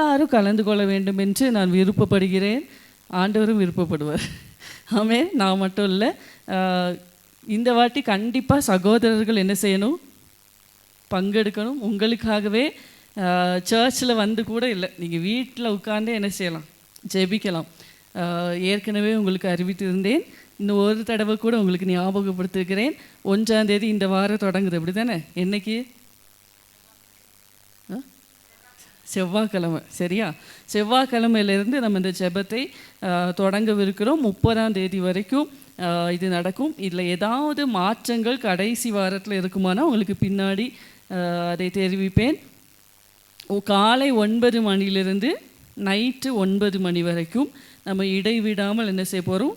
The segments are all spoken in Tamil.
எல்லாரும் கலந்து கொள்ள வேண்டும் என்று நான் விருப்பப்படுகிறேன். ஆண்டவரும் விருப்பப்படுவார். ஆமென். நான் மட்டும் இல்லை, இந்த வாட்டி கண்டிப்பாக சகோதரர்கள் என்ன செய்யணும், பங்கெடுக்கணும். உங்களுக்காகவே சர்ச்சில் வந்து கூட இல்லை, நீங்கள் வீட்டில் உட்கார்ந்து என்ன செய்யலாம், ஜெபிக்கலாம். ஏற்கனவே உங்களுக்கு அறிவித்திருந்தேன். இன்னும் ஒரு தடவை கூட உங்களுக்கு ஞாபகப்படுத்துகிறேன். 1ஆம் தேதி இந்த வாரம் தொடங்குது, அப்படி தானே? என்னைக்கு? செவ்வாய்க்கிழமை, சரியா? செவ்வாய்க்கிழமையிலேருந்து நம்ம இந்த ஜெபத்தை தொடங்கவிருக்கிறோம். 30ஆம் தேதி வரைக்கும் இது நடக்கும். இதில் ஏதாவது மாற்றங்கள் கடைசி வாரத்தில் இருக்குமானா உங்களுக்கு பின்னாடி அதை தெரிவிப்பேன். காலை 9 மணிலிருந்து நைட்டு 9 மணி வரைக்கும் நம்ம இடைவிடாமல் என்ன செய்ய போகிறோம்,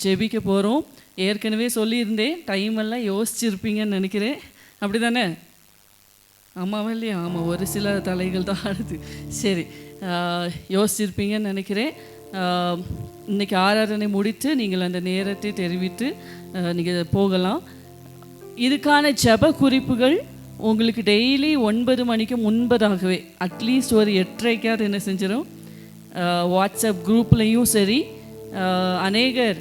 ஜெபிக்க போகிறோம். ஏற்கனவே சொல்லியிருந்தேன், டைமெல்லாம் யோசிச்சிருப்பீங்கன்னு நினைக்கிறேன், அப்படி தானே? ஆமாவா இல்லையா? ஆமாம், ஒரு சில தலைகள் தான் ஆடுது. சரி, யோசிச்சிருப்பீங்கன்னு நினைக்கிறேன். இன்றைக்கி ஆராதனை முடித்து நீங்கள் அந்த நேரத்தை தெரிவித்து நீங்கள் போகலாம். இதுக்கான ஜெப குறிப்புகள் உங்களுக்கு டெய்லி 9 மணிக்கு முன்பதாகவே அட்லீஸ்ட் ஒரு 8:30க்காவது என்ன செஞ்சிடும், வாட்ஸ்அப் குரூப்லேயும் சரி, அநேகர்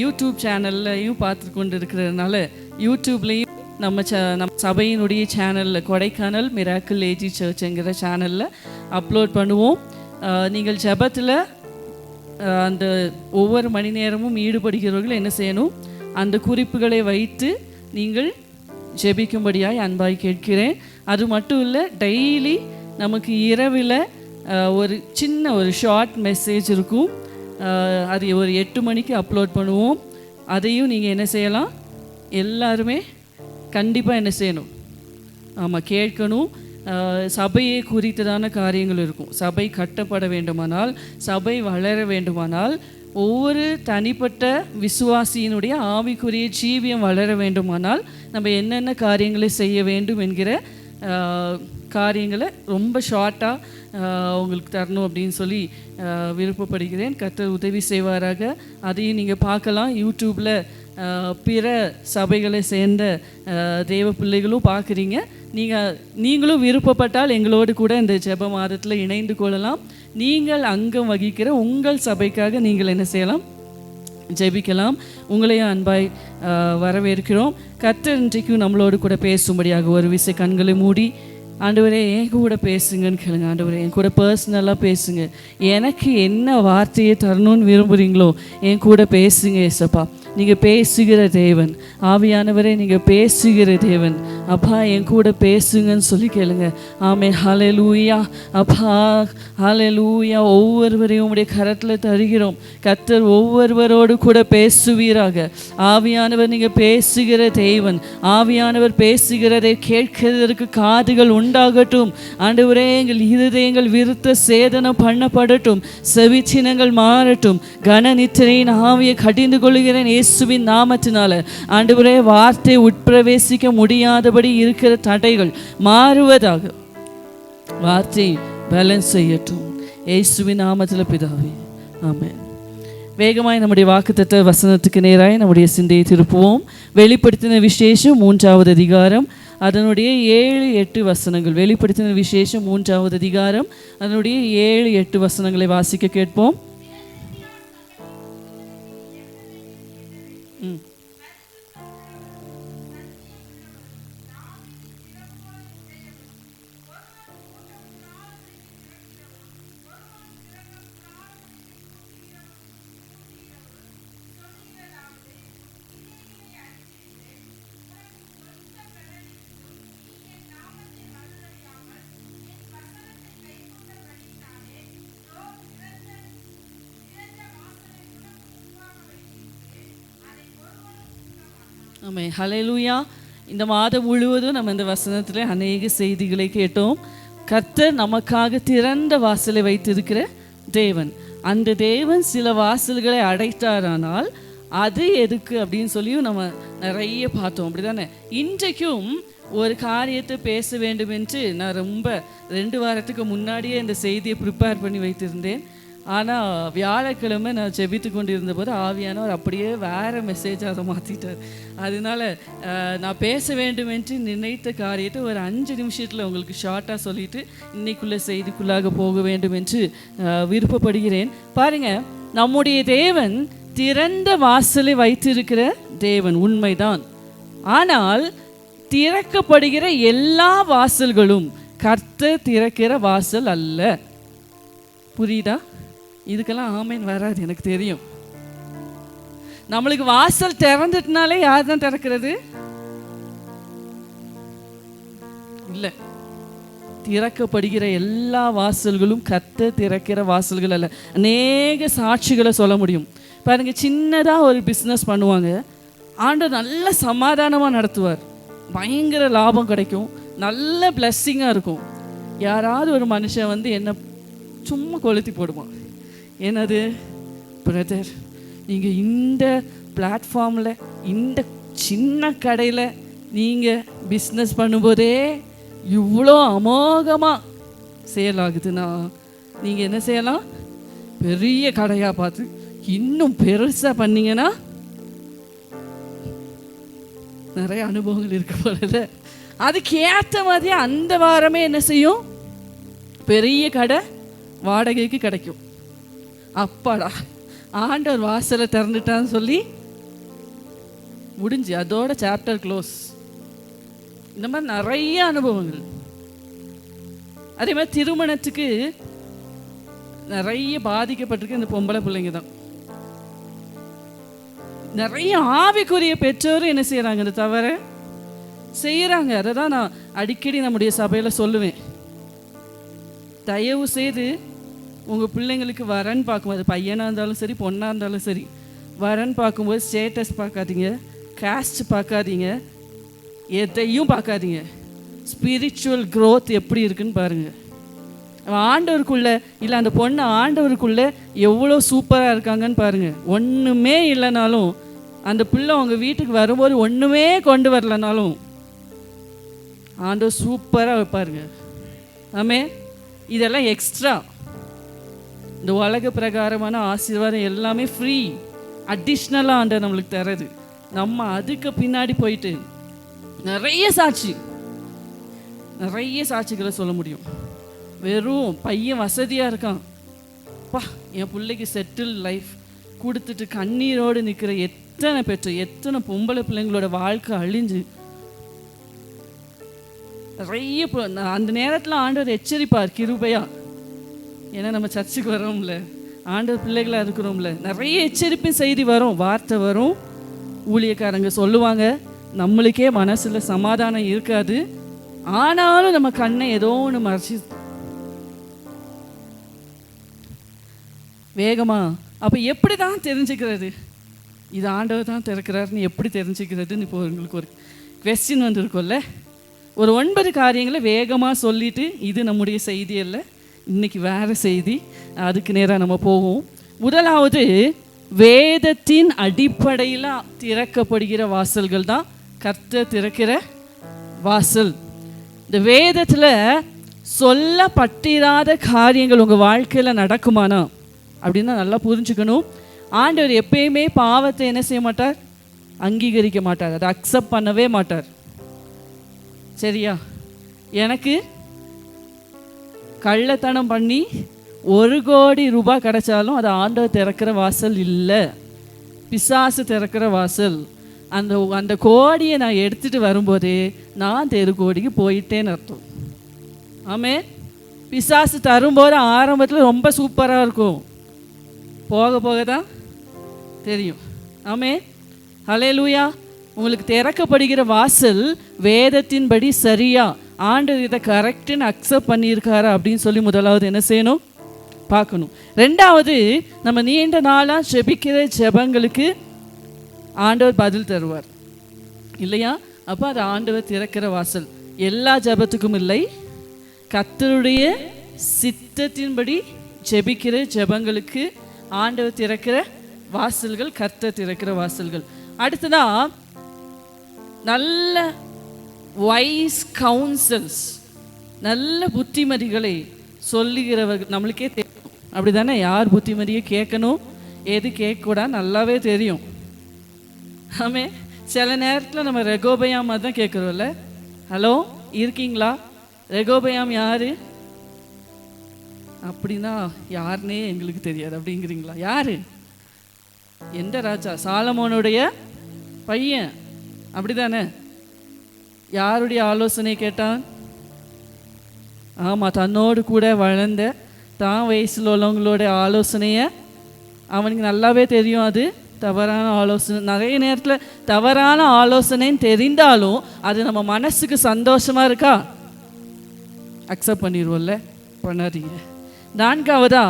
யூடியூப் சேனல்லையும் பார்த்து கொண்டு இருக்கிறதுனால யூடியூப்லேயும் நம்ம சபையினுடைய சேனலில் கொடைக்கானல் மிராக்கிள் ஏஜி சர்ச்ங்கிற சேனலில் அப்லோட் பண்ணுவோம். நீங்கள் ஜெபத்தில் அந்த ஒவ்வொரு மணி நேரமும் ஈடுபடுகிறவர்கள் என்ன செய்யணும், அந்த குறிப்புகளை வைத்து நீங்கள் ஜெபிக்கும்படியாய் அன்பாய் கேட்கிறேன். அது மட்டும் இல்லை, டெய்லி நமக்கு இரவில் ஒரு சின்ன ஒரு ஷார்ட் மெசேஜ் இருக்கும். அது ஒரு 8 மணிக்கு அப்லோட் பண்ணுவோம். அதையும் நீங்கள் என்ன செய்யலாம், எல்லாருமே கண்டிப்பாக என்ன செய்யணும், ஆமாம், கேட்கணும். சபையை குறித்ததான காரியங்கள் இருக்கும். சபை கட்டப்பட வேண்டுமானால், சபை வளர வேண்டுமானால், ஒவ்வொரு தனிப்பட்ட விசுவாசியினுடைய ஆவிக்குரிய ஜீவியம் வளர வேண்டுமானால் நம்ம என்னென்ன காரியங்களை செய்ய வேண்டும் என்கிற காரியங்களை ரொம்ப ஷார்ட்டாக உங்களுக்கு தரணும் அப்படின்னு சொல்லி விருப்பப்படுகிறேன். கர்த்தர் உதவி செய்வாராக. அதையும் நீங்கள் பார்க்கலாம். யூடியூப்பில் பிற சபைகளை சேர்ந்த தேவ பிள்ளைகளும் பார்க்குறீங்க. நீங்களும் விருப்பப்பட்டால் எங்களோடு கூட இந்த ஜெப மாதத்தில் இணைந்து கொள்ளலாம். நீங்கள் அங்கம் வகிக்கிற உங்கள் சபைக்காக நீங்கள் என்ன செய்யலாம், ஜெபிக்கலாம். உங்களையும் அன்பாய் வரவேற்கிறோம். கர்த்தர் இன்றைக்கும் நம்மளோடு கூட பேசும்படியாக ஒரு விசை கண்களை மூடி, ஆண்டவரே என் கூட பேசுங்கன்னு கேளுங்க. ஆண்டவரே என் கூட பர்சனலாக பேசுங்க. எனக்கு என்ன வார்த்தையை தரணும்னு விரும்புகிறீங்களோ என் கூட பேசுங்க. ஏசப்பா, நீங்கள் பேசுகிற தேவன். ஆவியானவரே, நீங்கள் பேசுகிற தேவன். அப்பா, என் கூட பேசுங்கன்னு சொல்லி கேளுங்க. ஆமென். ஹல்லேலூயா. அப்பா, ஹல்லேலூயா. ஒவ்வொருவரையும் உம்முடைய கரத்தில் தருகிறோம். கர்த்தர் ஒவ்வொருவரோடு கூட பேசுவீராக. ஆவியானவர், நீங்கள் பேசுகிற தேவன். ஆவியானவர் பேசுகிறதை கேட்கிறதற்கு காதுகள் உண்டாகட்டும். ஆண்டவரே, எங்கள் இருதயங்கள் விருத்த சேதனம் பண்ணப்படட்டும். செவிச்சினங்கள் மாறட்டும். கன நித்திரையின் ஆவியை கடிந்து கொள்கிறேன் இயேசுவின் நாமத்தினால. ஆண்டவரே, வார்த்தை உட்பிரவேசிக்க முடியாதபடி இருக்கிற தடைகள் மாறுவதாக. வார்த்தை பேலன்ஸ் செய்யட்டும் இயேசுவின் நாமத்தில் பிதாவே, ஆமென். வேகமாய் நம்முடைய வாக்குத்தத்த வசனத்துக்கு நேராய் நம்முடைய சிந்தையை திருப்புவோம். வெளிப்படுத்தின விசேஷம் 3வது அதிகாரம், அதனுடைய 7-8 வசனங்கள். வெளிப்படுத்தின விசேஷம் 3வது அதிகாரம், அதனுடைய 7-8 வசனங்களை வாசிக்க கேட்போம். ஆமென். ஹல்லேலூயா. இந்த மாதம் முழுவதும் நம்ம இந்த வசனத்தில் அநேக செய்திகளை கேட்டோம். கர்த்தர் நமக்காக திறந்த வாசலை வைத்திருக்கிற தேவன். அந்த தேவன் சில வாசல்களை அடைத்தாரானால் அது எதுக்கு அப்படின்னு சொல்லியும் நம்ம நிறைய பார்த்தோம், அப்படி தானே? இன்றைக்கும் ஒரு காரியத்தை பேச வேண்டும் என்று நான் ரொம்ப 2 வாரத்துக்கு முன்னாடியே இந்த செய்தியை ப்ரிப்பேர் பண்ணி வைத்திருந்தேன். ஆனால் வியாழக்கிழமை நான் ஜெபித்து கொண்டு இருந்தபோது ஆவியானவர் அப்படியே வேறு மெசேஜாக அதை மாற்றிட்டார். அதனால நான் பேச வேண்டும் என்று நினைத்த காரியத்தை ஒரு 5 நிமிஷத்தில் உங்களுக்கு ஷார்ட்டாக சொல்லிவிட்டு இன்னைக்குள்ள செய்திக்குள்ளாக போக வேண்டும் என்று விருப்பப்படுகிறேன். பாருங்கள், நம்முடைய தேவன் திறந்த வாசலை வைத்திருக்கிற தேவன் உண்மைதான். ஆனால் திறக்கப்படுகிற எல்லா வாசல்களும் கர்த்தர் திறக்கிற வாசல் அல்ல. புரியுதா? இதுக்கெல்லாம் ஆமேன் வராது, எனக்கு தெரியும். நம்மளுக்கு வாசல் திறந்துட்டுனாலே யார் தான் திறக்கிறது? இல்லை, திறக்கப்படுகிற எல்லா வாசல்களும் கர்த்தர் திறக்கிற வாசல்கள் அல்ல. அநேக சாட்சிகளை சொல்ல முடியும். பாருங்க, சின்னதாக ஒரு பிஸ்னஸ் பண்ணுவாங்க, ஆண்டவர் நல்ல சமாதானமாக நடத்துவார், பயங்கர லாபம் கிடைக்கும், நல்ல பிளஸ்ஸிங்காக இருக்கும். யாராவது ஒரு மனுஷன் வந்து என்ன சும்மா கொளுத்தி போடுவான். என்னது, பிரதர் நீங்கள் இந்த பிளாட்ஃபார்மில் இந்த சின்ன கடையில் நீங்கள் பிஸ்னஸ் பண்ணும்போதே இவ்வளோ அமோகமாக சேல் ஆகுதுன்னா நீங்கள் என்ன செய்யலாம்? பெரிய கடையாக பார்த்து இன்னும் பெருசாக பண்ணிங்கன்னா நிறைய அனுபவங்கள் இருக்க போல. அதுக்கு ஏற்ற மாதிரி அந்த வாரமே என்ன செய்யும்? பெரிய கடை வாடகைக்கு கிடைக்கும். அப்பாடா, ஆண்டவர் வாசலை திறந்துட்டான்னு சொல்லி முடிஞ்சு, அதோட சாப்டர் க்ளோஸ். இந்த மாதிரி நிறைய அனுபவங்கள். அதே மாதிரி திருமணத்துக்கு நிறைய பாதிக்கப்பட்டிருக்கு இந்த பொம்பளை பிள்ளைங்க தான். நிறைய ஆவிக்குரிய பெற்றோரும் என்ன செய்கிறாங்க? இந்த தவிர செய்கிறாங்க. அதை தான் நான் அடிக்கடி நம்முடைய சபையில் சொல்லுவேன். தயவு செய்து உங்கள் பிள்ளைங்களுக்கு வரன் பார்க்கும்போது, பையனாக இருந்தாலும் சரி பொண்ணாக இருந்தாலும் சரி, வரன் பார்க்கும்போது ஸ்டேட்டஸ் பார்க்காதீங்க, காஸ்ட் பார்க்காதீங்க, எதையும் பார்க்காதீங்க. ஸ்பிரிச்சுவல் க்ரோத் எப்படி இருக்குன்னு பாருங்கள். ஆண்டவருக்குள்ளே இல்லை, அந்த பொண்ணு ஆண்டவருக்குள்ளே எவ்வளோ சூப்பராக இருக்காங்கன்னு பாருங்கள். ஒன்றுமே இல்லைனாலும், அந்த பிள்ளை உங்கள் வீட்டுக்கு வரும்போது ஒன்றுமே கொண்டு வரலனாலும் ஆண்டவர் சூப்பராக வைப்பாருங்க. ஆமே, இதெல்லாம் எக்ஸ்ட்ரா. இந்த உலக பிரகாரமான ஆசீர்வாதம் எல்லாமே ஃப்ரீ, அடிஷ்னலாக ஆண்டவர் நம்மளுக்கு தர்றது. நம்ம அதுக்கு பின்னாடி போயிட்டு நிறைய சாட்சிகளை சொல்ல முடியும். வெறும் பையன் வசதியாக இருக்கான், பா என் பிள்ளைக்கு செட்டில் லைஃப் கொடுத்துட்டு கண்ணீரோடு நிற்கிற எத்தனை பொம்பளை பிள்ளைங்களோட வாழ்க்கை அழிஞ்சு நிறைய. அந்த நேரத்தில் ஆண்டவர் எச்சரிப்பார் கிருபையா. ஏன்னா நம்ம சர்ச்சுக்கு வரோம்ல, ஆண்டவர் பிள்ளைகளாக இருக்கிறோம்ல, நிறைய எச்சரிப்பு செய்தி வரும், வார்த்தை வரும், ஊழியக்காரங்க சொல்லுவாங்க. நம்மளுக்கே மனசில் சமாதானம் இருக்காது, ஆனாலும் நம்ம கண்ணை ஏதோ ஒன்று மறைச்சி வேகமா. அப்போ எப்படி தான் தெரிஞ்சுக்கிறது இது ஆண்டவர் தான் திறக்கிறாருன்னு? எப்படி தெரிஞ்சுக்கிறதுன்னு இப்போ உங்களுக்கு ஒரு குவெஸ்டின் வந்துருக்கும்ல. ஒரு 9 காரியங்களை வேகமாக சொல்லிவிட்டு, இது நம்முடைய செய்தி அல்ல, இன்றைக்கி வேறு செய்தி, அதுக்கு நேராக நம்ம போவோம். முதலாவது, வேதத்தின் அடிப்படையில் திறக்கப்படுகிற வாசல்கள் தான் கர்த்தர் திறக்கிற வாசல். இந்த வேதத்தில் சொல்லப்பட்டிராத காரியங்கள் உங்கள் வாழ்க்கையில் நடக்குமானா அப்படின்னா நல்லா புரிஞ்சுக்கணும். ஆண்டவர் எப்பயுமே பாவத்தை என்ன செய்ய மாட்டார்? அங்கீகரிக்க மாட்டார், அதை அக்செப்ட் பண்ணவே மாட்டார். சரியா? எனக்கு கள்ளத்தனம் பண்ணி 1 கோடி ரூபாய் கிடைச்சாலும் அது ஆண்டவர் திறக்கிற வாசல் இல்லை, பிசாசு திறக்கிற வாசல். அந்த கோடியை நான் எடுத்துகிட்டு வரும்போதே நான் தெருக்கோடிக்கு போயிட்டேன்னு அர்த்தம். ஆமே, பிசாசு தரும்போது ஆரம்பத்தில் ரொம்ப சூப்பராக இருக்கும், போக போக தான் தெரியும். ஆமே, ஹல்லேலூயா. உங்களுக்கு திறக்கப்படுகிற வாசல் வேதத்தின்படி சரியா, ஆண்டவர் இதை கரெக்டுன்னு அக்செப்ட் பண்ணியிருக்காரா அப்படின்னு சொல்லி முதலாவது என்ன செய்யணும்? பார்க்கணும். ரெண்டாவது, நம்ம நீண்ட நாளாக ஜெபிக்கிற ஜெபங்களுக்கு ஆண்டவர் பதில் தருவார் இல்லையா? அப்போ அது ஆண்டவர் திறக்கிற வாசல். எல்லா ஜெபத்துக்கும் இல்லை, கர்த்தருடைய சித்தத்தின்படி ஜெபிக்கிற ஜெபங்களுக்கு ஆண்டவர் திறக்கிற வாசல்கள், கர்த்தர் திறக்கிற வாசல்கள். அடுத்ததா, நல்ல வைஸ் கவுன்சில்ஸ், நல்ல புத்திமதிகளை சொல்லுகிறவர்கள் நம்மளுக்கே தெரியும். அப்படி தானே? யார் புத்திமதியை கேட்கணும், எது கேட்கக்கூடாது நல்லாவே தெரியும். ஆமே. சில நேரத்தில் நம்ம ரெகோபயாம் தான் கேட்குறோம்ல. ஹலோ, இருக்கீங்களா? ரெகோபயாம் யாரு அப்படின்னா யாருன்னே எங்களுக்கு தெரியாது அப்படிங்கிறீங்களா? யாரு? எந்த ராஜா? சாலமோனுடைய பையன், அப்படிதானே? யாருடைய ஆலோசனை கேட்டான்? ஆமாம், தன்னோடு கூட வளர்ந்த தான் வயசில் உள்ளவங்களோட ஆலோசனையை அவனுக்கு நல்லாவே தெரியும். அது தவறான ஆலோசனை. நிறைய நேரத்தில் தவறான ஆலோசனைன்னு தெரிந்தாலும் அது நம்ம மனசுக்கு சந்தோஷமாக இருக்கா? அக்செப்ட் பண்ணிடுவோம்ல. பண்ணாதீங்க. நான்காவதா,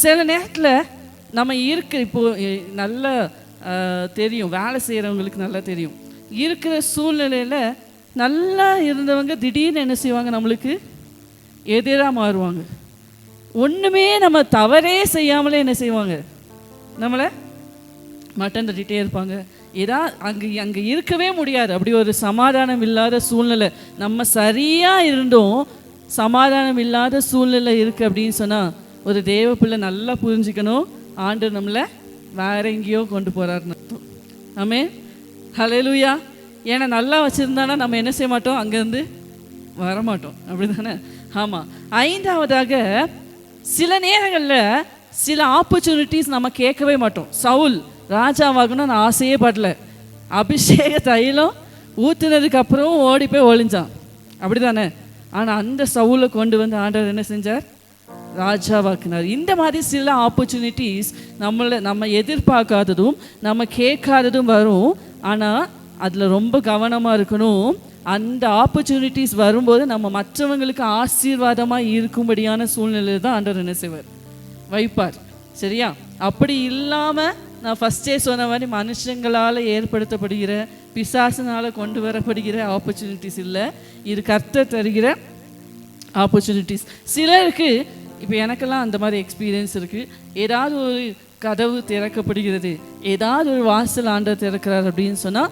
சில நேரத்தில் நம்ம இப்போது நல்ல தெரியும், வேலை செய்கிறவங்களுக்கு நல்லா தெரியும், இருக்கிற சூழ்நிலையில் நல்லா இருந்தவங்க திடீர்னு என்ன செய்வாங்க, நம்மளுக்கு எதிராக மாறுவாங்க. ஒன்றுமே நம்ம தவறே செய்யாமலே என்ன செய்வாங்க, நம்மளை மட்டன் தட்டிகிட்டே இருப்பாங்க. அங்கே இருக்கவே முடியாது. அப்படி ஒரு சமாதானம் இல்லாத சூழ்நிலை, நம்ம சரியாக இருந்தோம் சமாதானம் இல்லாத சூழ்நிலை இருக்குது அப்படின்னு சொன்னால் ஒரு தேவ பிள்ளை நல்லா புரிஞ்சுக்கணும், ஆண்டவர் நம்மளை வேற எங்கேயோ கொண்டு போகிறாருன்னு அர்த்தம். ஆமே. ஹல்லேலூயா. ஏன்னா நல்லா வச்சுருந்தானா நம்ம என்ன செய்ய மாட்டோம், அங்கேருந்து வரமாட்டோம். அப்படி தானே? ஆமாம். ஐந்தாவதாக, சில நேரங்களில் சில ஆப்பர்ச்சுனிட்டிஸ் நம்ம கேட்கவே மாட்டோம். சவுல் ராஜாவாகணும்னு நான் ஆசையே படல, அபிஷேக தைலம் ஊற்றுனதுக்கு அப்புறம் ஓடி போய் ஒளிஞ்சான். அப்படி தானே? ஆனால் அந்த சவுலை கொண்டு வந்து ஆண்டவர் என்ன செஞ்சார், ராஜாவாக்குனார். இந்த மாதிரி சில ஆப்பர்ச்சுனிட்டிஸ் நம்ம எதிர்பார்க்காததும் நம்ம கேட்காததும் வரும். ஆனால் அதில் ரொம்ப கவனமாக இருக்கணும். அந்த ஆப்பர்ச்சுனிட்டிஸ் வரும்போது நம்ம மற்றவங்களுக்கு ஆசீர்வாதமாக இருக்கும்படியான சூழ்நிலையில் தான் ஆண்டவர் என்ன செய்வார், வைப்பார். சரியா? அப்படி இல்லாமல் நான் ஃபஸ்ட்டே சொன்ன மாதிரி மனுஷங்களால் ஏற்படுத்தப்படுகிற, பிசாசினால் கொண்டு வரப்படுகிற ஆப்பர்ச்சுனிட்டிஸ் இல்லை. இது கர்த்தர் தருகிற ஆப்பர்ச்சுனிட்டிஸ். சிலருக்கு, இப்போ எனக்கெல்லாம் அந்த மாதிரி எக்ஸ்பீரியன்ஸ் இருக்குது. ஏதாவது ஒரு கதவு திறக்கப்படுகிறது, ஏதாவது ஒரு வாசல் ஆண்டவர் திறக்கிறார் அப்படின்னு சொன்னால்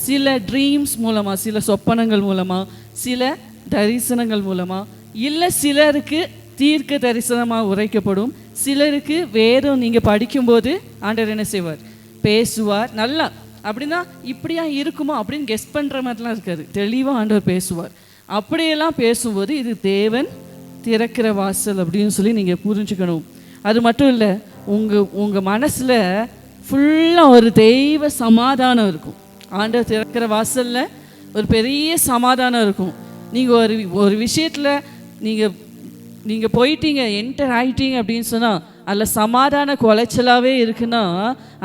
சில ட்ரீம்ஸ் மூலமாக, சில சொப்பனங்கள் மூலமாக, சில தரிசனங்கள் மூலமாக, இல்லை சிலருக்கு தீர்க்க தரிசனமாக உரைக்கப்படும், சிலருக்கு வேதம் நீங்கள் படிக்கும்போது ஆண்டவர் என்ன செய்வார், பேசுவார். நல்லா அப்படின்னா இப்படியா இருக்குமோ அப்படின்னு கெஸ் பண்ணுற மாதிரிலாம் இருக்காது, தெளிவாக ஆண்டவர் பேசுவார். அப்படியெல்லாம் பேசும்போது இது தேவன் திறக்கிற வாசல் அப்படின்னு சொல்லி நீங்கள் புரிஞ்சுக்கணும். அது மட்டும் இல்லை, உங்கள் மனசில் ஃபுல்லாக ஒரு தெய்வ சமாதானம் இருக்கும். ஆண்டவர் திறக்கிற வாசலில் ஒரு பெரிய சமாதானம் இருக்கும். நீங்கள் ஒரு விஷயத்தில் நீங்கள் போயிட்டீங்க, என்டர் ஆகிட்டீங்க அப்படின்னு சொன்னால் அதில் சமாதான குலைச்சலாகவே இருக்குன்னா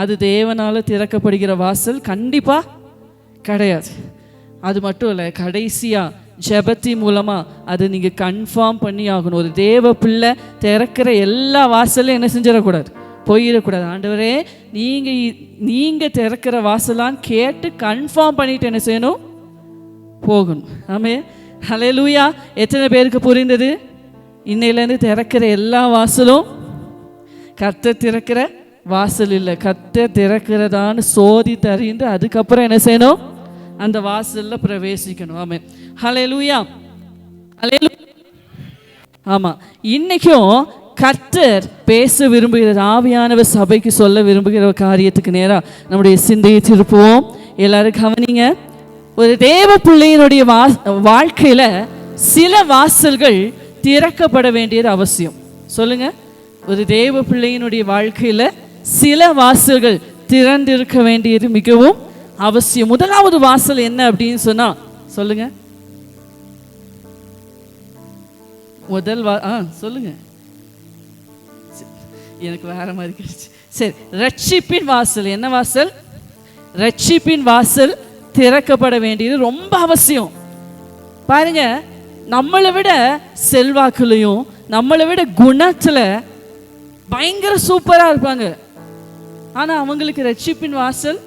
அது தேவனால் திறக்கப்படுகிற வாசல் கண்டிப்பாக கிடையாது. அது மட்டும் இல்லை, கடைசியாக ஜெபத்தின் மூலமாக அது நீங்கள் கன்ஃபார்ம் பண்ணி ஆகணும். ஒரு தேவ பிள்ளை திறக்கிற எல்லா வாசலையும் என்ன செஞ்சிடக்கூடாது, போயிடக்கூடாது. ஆண்டவரே நீங்கள் திறக்கிற வாசலான்னு கேட்டு கன்ஃபார்ம் பண்ணிட்டு என்ன செய்யணும், போகணும். ஆமே. ஹல்லேலூயா. எத்தனை பேருக்கு புரிந்தது? இன்னையிலேருந்து திறக்கிற எல்லா வாசலும் கர்த்தர் திறக்கிற வாசல் இல்லை, கர்த்தர் திறக்கிறதான்னு சோதித்து அறிந்து அதுக்கப்புறம் என்ன செய்யணும், அந்த வாசலில் பிரவேசிக்கணும். ஆமே. ஹல்லேலூயா. ஹல்லேலூயா. ஆமாம். இன்றைக்கும் கர்த்தர் பேச விரும்புகிற, ஆவியானவர் சபைக்கு சொல்ல விரும்புகிற காரியத்துக்கு நேராக நம்முடைய சிந்தையை திருப்புவோம். எல்லாரும் கவனிங்க. ஒரு தேவ பிள்ளையினுடைய வாழ்க்கையில் சில வாசல்கள் திறக்கப்பட வேண்டியது அவசியம். சொல்லுங்க. ஒரு தேவ பிள்ளையினுடைய வாழ்க்கையில் சில வாசல்கள் திறந்திருக்க வேண்டியது மிகவும் அவசியம். முதலாவது வாசல் என்ன அப்படின்னு சொன்னா சொல்லுங்க. முதல் சொல்லுங்க. எனக்கு வேற மாதிரி கிடைச்சு. சரி, ரட்சிப்பின் வாசல். என்ன வாசல்? ரட்சிப்பின் வாசல் திறக்கப்பட வேண்டியது ரொம்ப அவசியம். பாருங்க, நம்மளை விட செல்வாக்குலையும் நம்மளை விட குணத்தில் பயங்கர சூப்பராக இருப்பாங்க. ஆனால் அவங்களுக்கு ரட்சிப்பின் வாசல்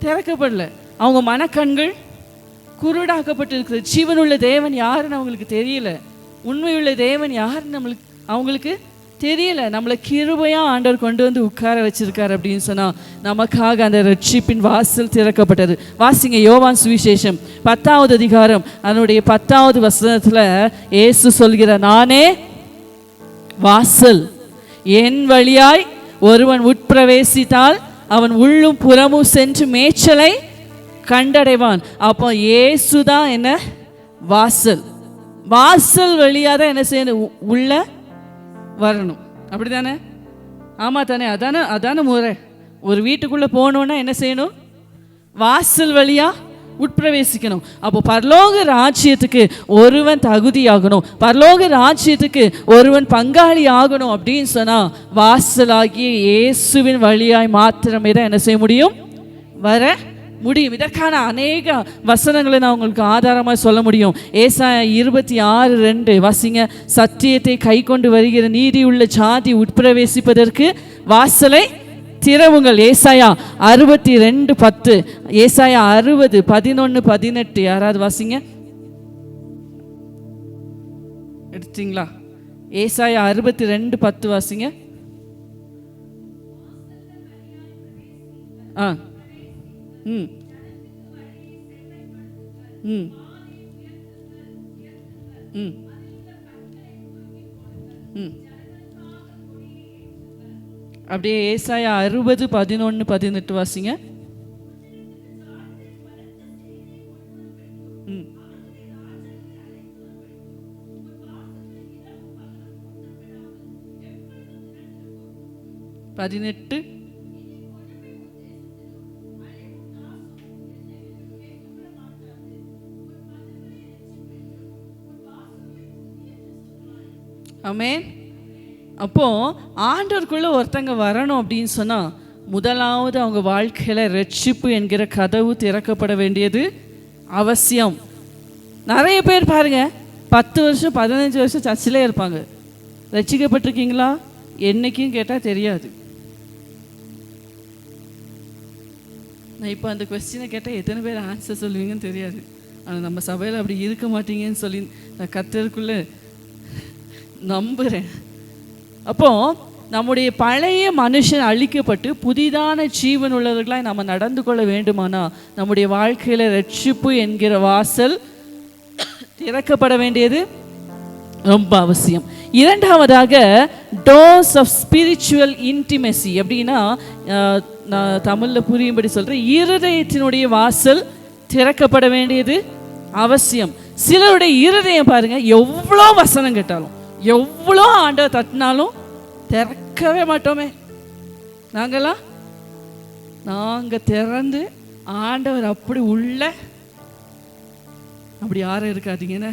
திறக்கப்படல. அவங்க மனக்கண்கள் குருடாக்கப்பட்டிருக்குது. ஜீவனுள்ள தேவன் யாருன்னு அவங்களுக்கு தெரியல, உண்மையுள்ள தேவன் யாருன்னு அவங்களுக்கு தெரியல. நம்மளை கிருபையாக ஆண்டவர் கொண்டு வந்து உட்கார வச்சிருக்காரு அப்படின்னு சொன்னால் நமக்காக அந்த ரட்சிப்பின் வாசல் திறக்கப்பட்டது. வாசிங்க யோவான் சுவிசேஷம் 10வது அதிகாரம் அதனுடைய 10வது வசனத்தில் இயேசு சொல்கிறார், நானே வாசல். என் வழியாய் ஒருவன் உட்பிரவேசித்தால் அவன் உள்ளும் புறமும் சென்று மேய்ச்சலை கண்டடைவான். அப்போ இயேசுதான் என்ன? வாசல். வாசல் வழியாக தான் என்ன செய்யணும்? உள்ள வரணும். அப்படிதானே? ஆமா தானே? அதான முறை. ஒரு வீட்டுக்குள்ள போனோன்னா என்ன செய்யணும்? வாசல் வழியா உட்பிரவேசிக்கணும். அப்போ பரலோக ராஜ்யத்துக்கு ஒருவன் தகுதியாகணும், பரலோக ராஜ்யத்துக்கு ஒருவன் பங்காளி ஆகணும் அப்படின்னு சொன்னா வாசலாகிய இயேசுவின் வழியாய் மாத்திரமே தான் என்ன செய்ய முடியும்? வர முடியும். இதற்கான அநேக வசனங்களை நான் உங்களுக்கு ஆதாரமாக சொல்ல முடியும். ஏசாயா 26:2 வாசிங்க. சத்தியத்தை கை கொண்டு வருகிற நீதி உள்ள ஜாதி உட்பிரவேசிப்பதற்கு வாசலை திறவுங்கள். ஏசாயா 62:10. ஏசாயா 60:11-18 யாராவது வாசிங்க. எடுத்தீங்களா? ஏசாயா 62:10 வாசிங்க. ம் ம் ம் ம் அப்படியே ஏசாயா 60:11-18 வாசிங்க. ம் 18. ஆமென். அப்போ ஆண்டவருக்குள்ள ஒருத்தங்க வரணும் அப்படின்னு சொன்னா முதலாவது அவங்க வாழ்க்கையில ரட்சிப்பு என்கிற கதவு திறக்கப்பட வேண்டியது அவசியம். நிறைய பேர் பாருங்க 10 வருஷம் 15 வருஷம் சர்ச்சிலே இருப்பாங்க. ரட்சிக்கப்பட்டிருக்கீங்களா என்னைக்கும் கேட்டால் தெரியாது. நான் இப்போ அந்த கொஸ்டினை கேட்டால் எத்தனை பேர் ஆன்சர் சொல்லுவீங்கன்னு தெரியாது. ஆனால் நம்ம சபையில் அப்படி இருக்க மாட்டீங்கன்னு சொல்லி நான் கர்த்தருக்குள்ளே நம்புகிறேன். அப்போ நம்முடைய பழைய மனுஷன் அழிக்கப்பட்டு புதிதான ஜீவன் உள்ளவர்களாய் நம்ம நடந்து கொள்ள வேண்டுமானா நம்முடைய வாழ்க்கையில் ரட்சிப்பு என்கிற வாசல் திறக்கப்பட வேண்டியது ரொம்ப அவசியம். இரண்டாவதாக டோர்ஸ் ஆஃப் ஸ்பிரிச்சுவல் இன்டிமெசி. அப்படின்னா நான் தமிழில் புரியும்படி சொல்கிறேன், இருதயத்தினுடைய வாசல் திறக்கப்பட வேண்டியது அவசியம். சிலருடைய இருதயம் பாருங்க, எவ்வளோ வசனம் கேட்டாலும் எவ்வளோ ஆண்டவர் தட்டினாலும் திறக்கவே மாட்டோமே. நாங்கள் திறந்து ஆண்டவர் அப்படி உள்ள அப்படி யாரும் இருக்காதீங்கன்னு.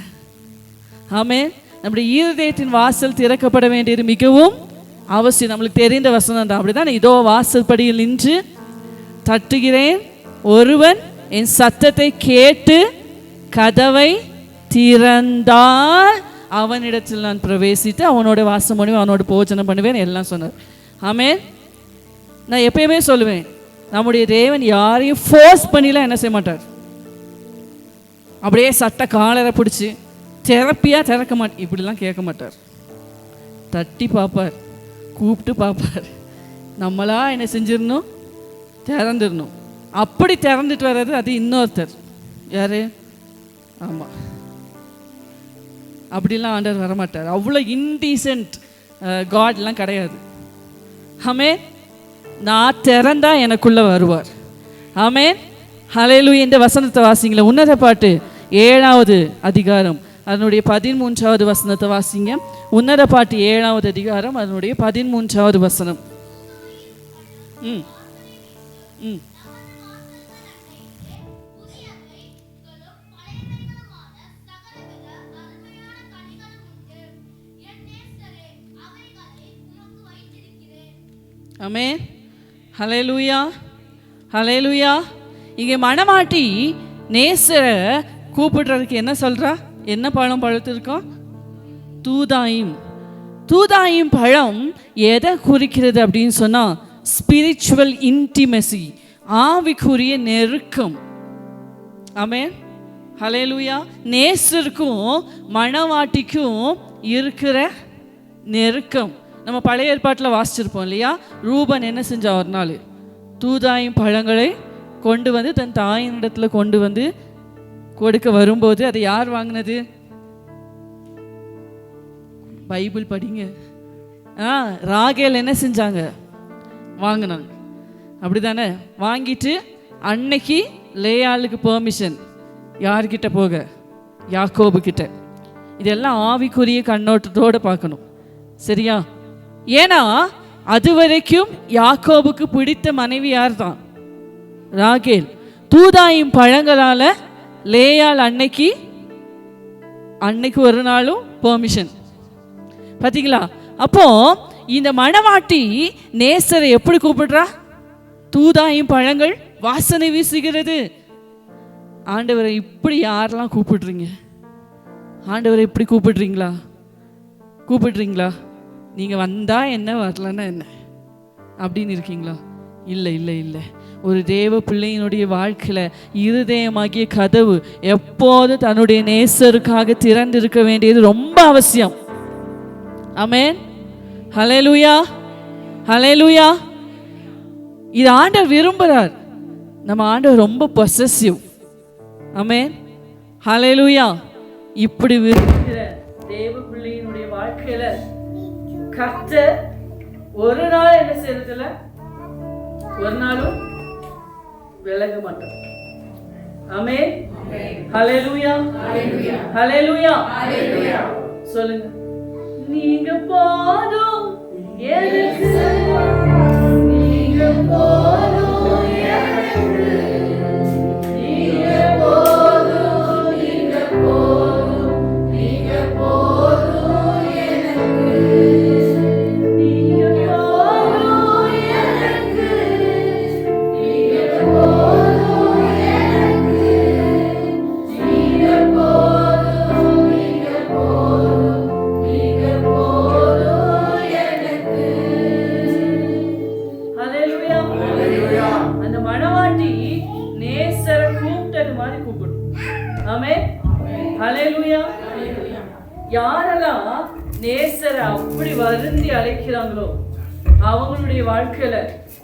ஆமென். நம்முடைய இருதயத்தின் வாசல் திறக்கப்பட வேண்டியது மிகவும் அவசியம். நம்மளுக்கு தெரிந்த வசனம் தான். அப்படிதான், இதோ வாசல் படியில் நின்று தட்டுகிறேன், ஒருவன் என் சத்தத்தை கேட்டு கதவை திறந்தால் அவனிடத்தில் நான் பிரவேசித்து அவனோட வாசம் பண்ணுவேன், அவனோட போஜனம் பண்ணுவேன் எல்லாம் சொன்னார். ஆமென். நான் எப்பயுமே சொல்லுவேன், நம்முடைய தேவன் யாரையும் ஃபோர்ஸ் பண்ணிலாம் என்ன செய்ய மாட்டார். அப்படியே சட்ட காலரை பிடிச்சி தெரப்பியாக திறக்க மாட்டார், இப்படிலாம் கேட்க மாட்டார். தட்டி பார்ப்பார், கூப்பிட்டு பார்ப்பார். நம்மளா என்ன செஞ்சிடணும்? திறந்துடணும். அப்படி திறந்துட்டு வர்றது அது இன்னொருத்தர். யாரு? ஆமாம், அப்படிலாம் ஆண்டவர் வரமாட்டார். அவ்வளோ இன்டீசென்ட் காட்லாம் கிடையாது. ஆமென். நான் திறந்தா எனக்குள்ளே வருவார். ஆமென். ஹல்லேலூயா. இந்த வசனத்தை வாசிங்களேன். உன்னத பாட்டு 7வது அதிகாரம் அதனுடைய 13வது வசனத்தை வாசிங்க. உன்னத பாட்டு 7வது அதிகாரம் அதனுடைய 13வது வசனம். ம் ம் ஆமென். ஹல்லேலூயா, ஹல்லேலூயா. இங்கே மணமாட்டி நேசரை கூப்பிடுறதுக்கு என்ன சொல்கிறா? என்ன பழம் பழுத்திருக்கோம்? தூதாயும். தூதாயும் பழம் எதை குறிக்கிறது அப்படின்னு சொன்னால் ஸ்பிரிச்சுவல் இன்டிமெசி, ஆவிக்குரிய நெருக்கம். ஆமென். ஹல்லேலூயா. நேசருக்கும் மணவாட்டிக்கும் இருக்கிற நெருக்கம் நம்ம பழைய ஏற்பாட்டில் வாசிச்சிருப்போம் இல்லையா? ரூபன் என்ன செஞ்சா? ஒரு நாள் தூதாயும் பழங்களை கொண்டு வந்து தன் தாயினிடத்துல கொண்டு வந்து கொடுக்க வரும்போது அதை யார் வாங்கினது? பைபிள் படிங்க. ராகேல் என்ன செஞ்சாங்க? வாங்கினாங்க. அப்படிதானே? வாங்கிட்டு அன்னைக்கு லேயாளுக்கு பெர்மிஷன். யார்கிட்ட போக? யாக்கோபு கிட்ட. இதெல்லாம் ஆவிக்குரிய கண்ணோட்டத்தோடு பார்க்கணும், சரியா? ஏன்னா அது வரைக்கும் யாக்கோபுக்கு பிடித்த மனைவி யார் தான்? ராகேல். தூதாயும் பழங்களால லேயாள் அன்னைக்கு ஒரு நாளும் பெர்மிஷன். பார்த்தீங்களா? அப்போ இந்த மணவாட்டி நேசரை எப்படி கூப்பிடுறா? தூதாயும் பழங்கள் வாசனை வீசுகிறது. ஆண்டவரை இப்படி யாரெல்லாம் கூப்பிடுறீங்க? ஆண்டவரை இப்படி கூப்பிடுறீங்களா? நீங்கள் வந்தால் என்ன, வரலன்னா என்ன அப்படின்னு இருக்கீங்களா? இல்லை இல்லை இல்லை. ஒரு தேவ பிள்ளையினுடைய வாழ்க்கையில் இருதயமாகிய கதவு எப்போது தன்னுடைய நேசருக்காக திறந்திருக்க வேண்டியது ரொம்ப அவசியம். ஆமென். ஹல்லேலூயா, ஹல்லேலூயா. இது ஆண்டவர் விரும்புகிறார். நம்ம ஆண்டவர் ரொம்ப பொசசிவ். ஆமென், ஹல்லேலூயா. இப்படி விரும்புகிற தேவ பிள்ளையினுடைய வாழ்க்கையில கர்த்தர் ஒரு நாள் என்ன செய்யறதில்ல, ஒரு நாளும் விலக மாட்டார். ஆமென், ஹல்லேலூயா, ஹல்லேலூயா, ஹல்லேலூயா. சொல்லுங்க, நீங்க போதும் எனக்கு, நீங்க போதும் எனக்கு, நீங்க போதும், நீங்க போதும், நீங்க போதும் எனக்கு, நீங்க போதும் எனக்கு, நீங்க போதும் எனக்கு, நீங்க போதும், நீங்க போதும், நீங்க போதும் எனக்கு. ஹல்லேலூயா, ஹல்லேலூயா. அந்த மணவாட்டி நேசரை கூப்பிட்டது மாதிரி கூப்பிடும். ஆமென், ஹல்லேலூயா. யாரெல்லாம் நேசரை அப்படி வருந்தி அழைக்கிறாங்களோ அவங்களுடைய வாழ்க்கையில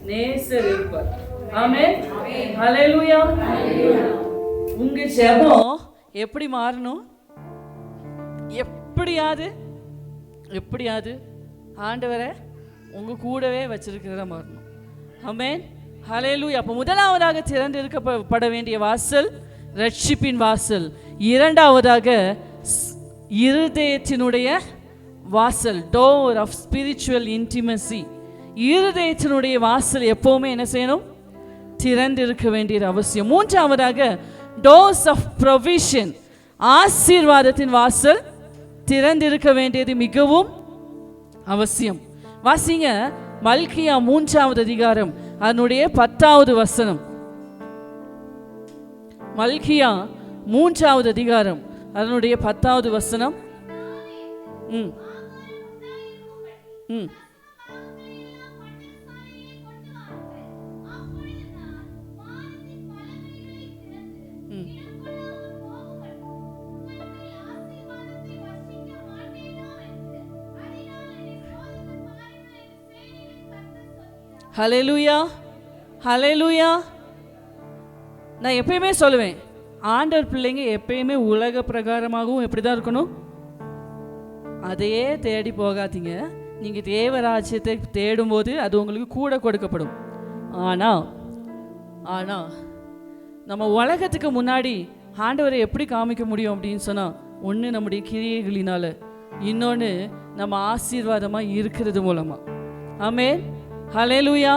நேசர் இருப்பார். ஆமென், ஹல்லேலூயா. உங்க ஜெபம் எப்படி மாறணும்? எப்படியாவது ஆண்டவரை உங்க கூடவே வச்சிருக்கிறதா மாறணும். ஆமென், ஹல்லேலூயா. அப்போ முதலாவதாக திறந்திருக்கப்பட வேண்டிய வாசல் ரட்சிப்பின் வாசல். இரண்டாவதாக இருதயத்தினுடைய வாசல், டோர் ஆஃப் ஸ்பிரிச்சுவல் இன்டிமசி. இருதயத்தினுடைய வாசல் எப்பவுமே என்ன செய்யணும்? திறந்திருக்க வேண்டியது அவசியம். மூன்றாவதாக டோர்ஸ் ஆஃப் ப்ரொவிஷன், ஆசீர்வாதத்தின் வாசல் திறந்திருக்க வேண்டியது மிகவும் அவசியம். வாசிங்க மல்கியா 3வது அதிகாரம் அதனுடைய 10வது வசனம். மல்கியா 3வது அதிகாரம் அதனுடைய 10வது வசனம். ஹல்லேலூயா, ஹல்லேலூயா. நான் எப்பயுமே சொல்லுவேன், ஆண்டவர் பிள்ளைங்க எப்பயுமே உலக பிரகாரமாகவும் எப்படி தான் இருக்கணும்? அதையே தேடி போகாதீங்க. நீங்கள் தேவராஜ்யத்தை தேடும்போது அது உங்களுக்கு கூட கொடுக்கப்படும். ஆனால் நம்ம உலகத்துக்கு முன்னாடி ஆண்டவரை எப்படி காமிக்க முடியும் அப்படின்னு சொன்னால், ஒன்று நம்முடைய கிரியைகளினால, இன்னொன்று நம்ம ஆசீர்வாதமாக இருக்கிறது மூலமாக. ஆமென், ஹல்லேலூயா.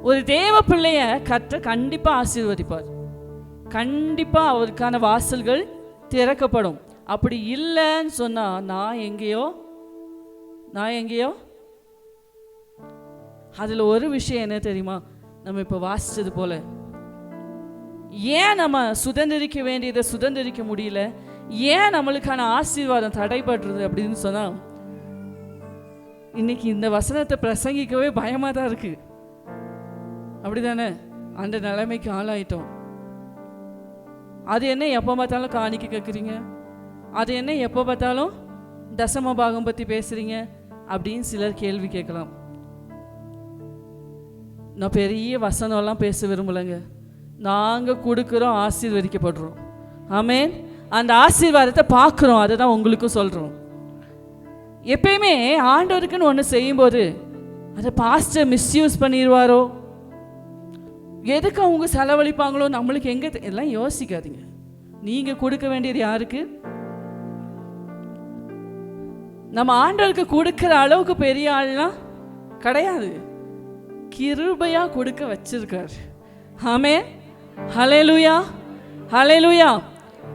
ஒரு தேவ பிள்ளைய கர்த்தர் கண்டிப்பாக ஆசீர்வதிப்பார். கண்டிப்பாக அவருக்கான வாசல்கள் திறக்கப்படும். அப்படி இல்லைன்னு சொன்னால் நான் எங்கேயோ அதில் ஒரு விஷயம் என்ன தெரியுமா? நம்ம இப்போ வாசித்தது போல ஏன் நம்ம சுதந்திரிக்க வேண்டியதை சுதந்திரிக்க முடியல? ஏன் நம்மளுக்கான ஆசீர்வாதம் தடைபடுறது அப்படின்னு சொன்னால், இன்னைக்கு இந்த வசனத்தை பிரசங்கிக்கவே பயமாக தான் இருக்கு. அப்படிதானே? அந்த நிலைமைக்கு ஆளாயிட்டோம். அது என்ன எப்போ பார்த்தாலும் காணிக்க கேட்குறீங்க, அது என்ன எப்போ பார்த்தாலும் தசம பாகம் பற்றி பேசுகிறீங்க அப்படின்னு சிலர் கேள்வி கேட்கலாம். நான் பெரிய வசனம்லாம் பேச விரும்பலைங்க. நாங்கள் கொடுக்குறோம், ஆசீர்வதிக்கப்படுறோம். ஆமென். அந்த ஆசீர்வாதத்தை பார்க்குறோம், அதை தான் உங்களுக்கும் சொல்கிறோம். எப்பயுமே ஆண்டவருக்குன்னு ஒன்று செய்யும்போது அதை பாஸ்டர் மிஸ்யூஸ் பண்ணிடுவாரோ, எதுக்கு அவங்க செலவழிப்பாங்களோ, நம்மளுக்கு எங்கே எல்லாம் யோசிக்காதீங்க. நீங்கள் கொடுக்க வேண்டியது யாருக்கு? நம்ம ஆண்டவருக்கு கொடுக்குற அளவுக்கு பெரிய ஆள்லாம் கிடையாது. கிருபையா கொடுக்க வச்சிருக்காரு. ஆமென், ஹல்லேலூயா, ஹல்லேலூயா.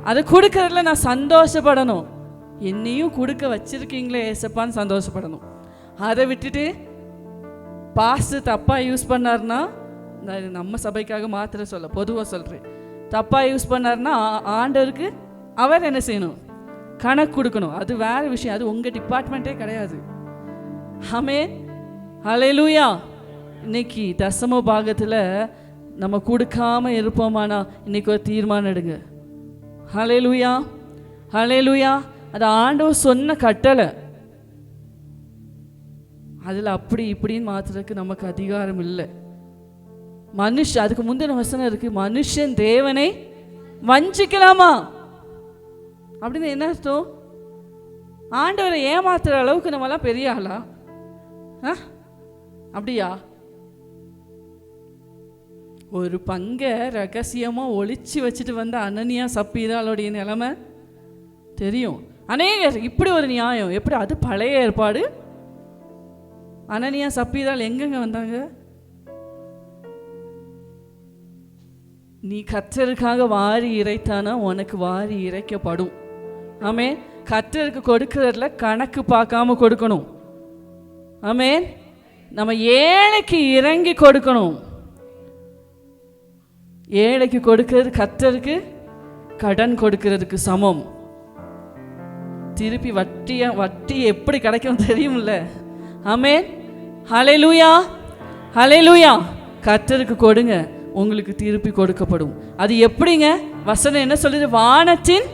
அதை கொடுக்கறதுல நான் சந்தோஷப்படணும். என்னையும் கொடுக்க வச்சிருக்கீங்களே ஏசப்பான்னு சந்தோஷப்படணும். அதை விட்டுட்டு பாஸ்டர் தப்பாக யூஸ் பண்ணார்னா, நான் நம்ம சபைக்காக மாத்திர சொல்ல, பொதுவாக சொல்கிறேன், தப்பாக யூஸ் பண்ணார்னா ஆண்டவருக்கு அவர் என்ன செய்யணும்? கணக்கு கொடுக்கணும். அது வேற விஷயம், அது உங்கள் டிபார்ட்மெண்ட்டே கிடையாது. ஆமென், ஹல்லேலூயா. இன்னைக்கு தசம பாகத்தில் நம்ம கொடுக்காம இருப்போமானா இன்னைக்கு ஒரு தீர்மானம் எடுங்க. ஹல்லேலூயா, ஹல்லேலூயா. அது ஆண்டவர் சொன்ன கட்டளை. அதில் அப்படி இப்படின்னு மாத்துறதுக்கு நமக்கு அதிகாரம் இல்லை. அதுக்கு முந்தின வசனம் இருக்கு, மனுஷன் தேவனை வஞ்சிக்கலாமா அப்படின்னு. என்ன அர்த்தம்? ஆண்டவரை ஏமாத்துற அளவுக்கு நம்மலாம் பெரிய ஆளா? அப்படியா? ஒரு பங்கை ரகசியமாக ஒளிச்சு வச்சுட்டு வந்த அனனியா சப்பீராளுடைய நிலைமை தெரியும். அநேகர் இப்படி ஒரு நியாயம் எப்படி? அது பழைய ஏற்பாடு. அனனியா சப்பீரால் எங்கெங்க வந்தாங்க? நீ கர்த்தருக்காக வாரி இறைத்தானா உனக்கு வாரி இறைக்கப்படும். ஆமே, கர்த்தருக்கு கொடுக்கறதுல கணக்கு பார்க்காம கொடுக்கணும். ஆமே, நம்ம ஏழைக்கு இறங்கி கொடுக்கணும். ஏழைக்கு கொடுக்கிறது கர்த்தருக்கு கடன் கொடுக்கிறதுக்கு சமம். திருப்பி வட்டி எப்படி கிடைக்கும் தெரியும்ல? ஆமென், ஹல்லேலூயா, ஹல்லேலூயா. கர்த்தருக்கு கொடுங்க, உங்களுக்கு திருப்பி கொடுக்கப்படும். அது எப்படிங்க? வசனம் என்ன சொல்லுது? வானத்தின்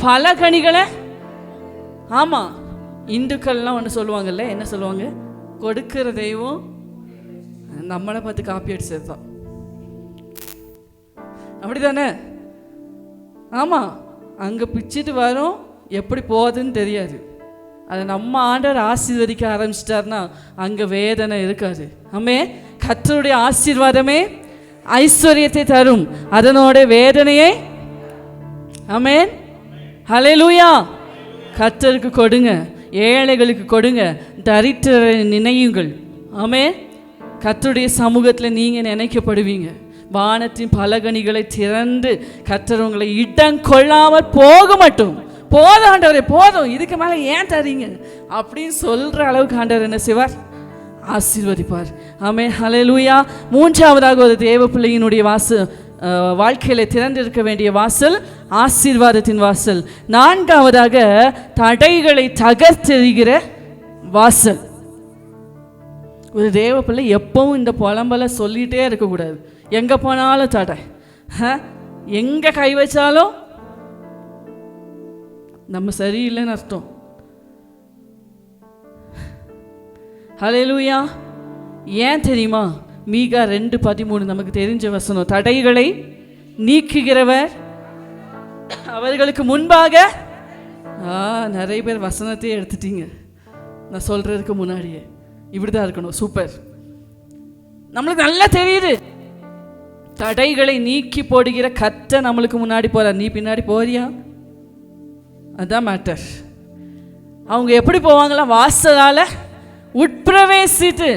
பல கனிகளை. ஆமா, இந்துக்கள்லாம் ஒன்று சொல்லுவாங்கல்ல, என்ன சொல்லுவாங்க? கொடுக்கிற தெய்வம் நம்மளை பார்த்து காப்பி அடிச்சது தான். அப்படிதானே? ஆமாம், அங்கே பிச்சுட்டு வரும், எப்படி போகுதுன்னு தெரியாது. அதை நம்ம ஆண்டவர் ஆசீர்வதிக்க ஆரம்பிச்சிட்டாருன்னா அங்கே வேதனை இருக்காது. ஆமே, கர்த்தருடைய ஆசீர்வாதமே ஐஸ்வர்யத்தை தரும், அதனோட வேதனையை. ஆமென், ஹல்லேலூயா. கர்த்தருக்கு கொடுங்க, ஏழைகளுக்கு கொடுங்க, தரித்திரரை நினையுங்கள். ஆமென். கர்த்தருடைய சமூகத்தில் நீங்கள் நினைக்கப்படுவீங்க. வானத்தின் பலகணிகளை திறந்து கர்த்தர் உங்களை இடம் கொள்ளாமல் போக மட்டும். போதும் ஆண்டவரே, போதும், இதுக்கு மேலே ஏன் தரீங்க அப்படின்னு சொல்கிற அளவுக்கு ஆண்டவர் என்ன செய்வார்? ஆசீர்வதிப்பார். ஆமென், ஹல்லேலூயா. மூன்றாவதாக ஒரு தேவ பிள்ளையினுடைய வாழ்க்கையில் திறந்திருக்க வேண்டிய வாசல் ஆசீர்வாதத்தின் வாசல். நான்காவதாக தடைகளை தகர்த்தெறிகிற வாசல். ஒரு தேவ பிள்ளை எப்பவும் இந்த புலம்பலை சொல்லிகிட்டே இருக்கக்கூடாது. எங்கே போனாலும் தடை, எங்கே கை வச்சாலும் நம்ம சரியில்லைன்னு அர்த்தம். ஹல்லேலூயா. ஏன் தெரியுமா? மீகா 2:13 நமக்கு தெரிஞ்ச வசனம். தடைகளை நீக்குகிறவர் அவர்களுக்கு முன்பாக. நிறைய பேர் வசனத்தையே எடுத்துட்டீங்க நான் சொல்றதுக்கு முன்னாடியே. இப்படிதான் இருக்கணும். சூப்பர். நம்மளுக்கு நல்லா தெரியுது, தடைகளை நீக்கி போடுகிற கர்த்தர் நம்மளுக்கு முன்னாடி போறார். நீ பின்னாடி போறியா? அதான் மேட்டர். அவங்க எப்படி போவாங்களா? வாசலால உட்பிரவேசித்து.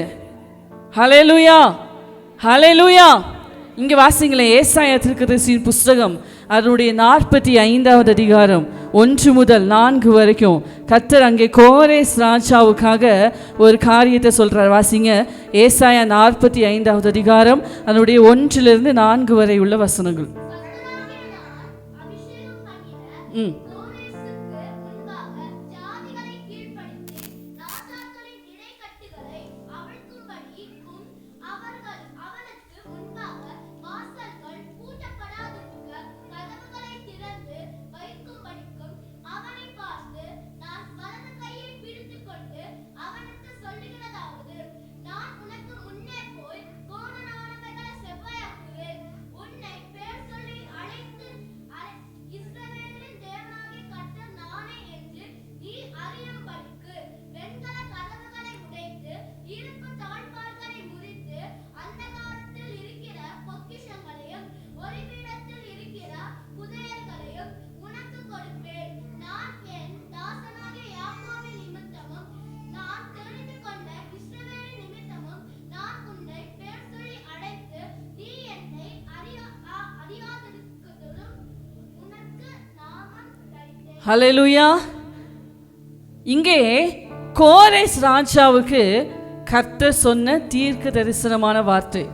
ஹல்லேலூயா, ஹல்லேலூயா. இங்கே வாசிங்களேன், ஏசாயா தீர்க்கதரிசியின் புஸ்தகம் அதனுடைய 45வது அதிகாரம் 1 முதல் 4 வரைக்கும் கர்த்தர் அங்கே கோரேஸ் ராஜாவுக்காக ஒரு காரியத்தை சொல்கிறார். வாசிங்க, ஏசாயா 45வது அதிகாரம் அதனுடைய 1 to 4 வரை உள்ள வசனங்கள். ஹல்லேலூயா. இங்கே கோரேஸ் ராஜாவுக்கு கர்த்தர் சொன்ன தீர்க்க தரிசனமான வார்த்தை.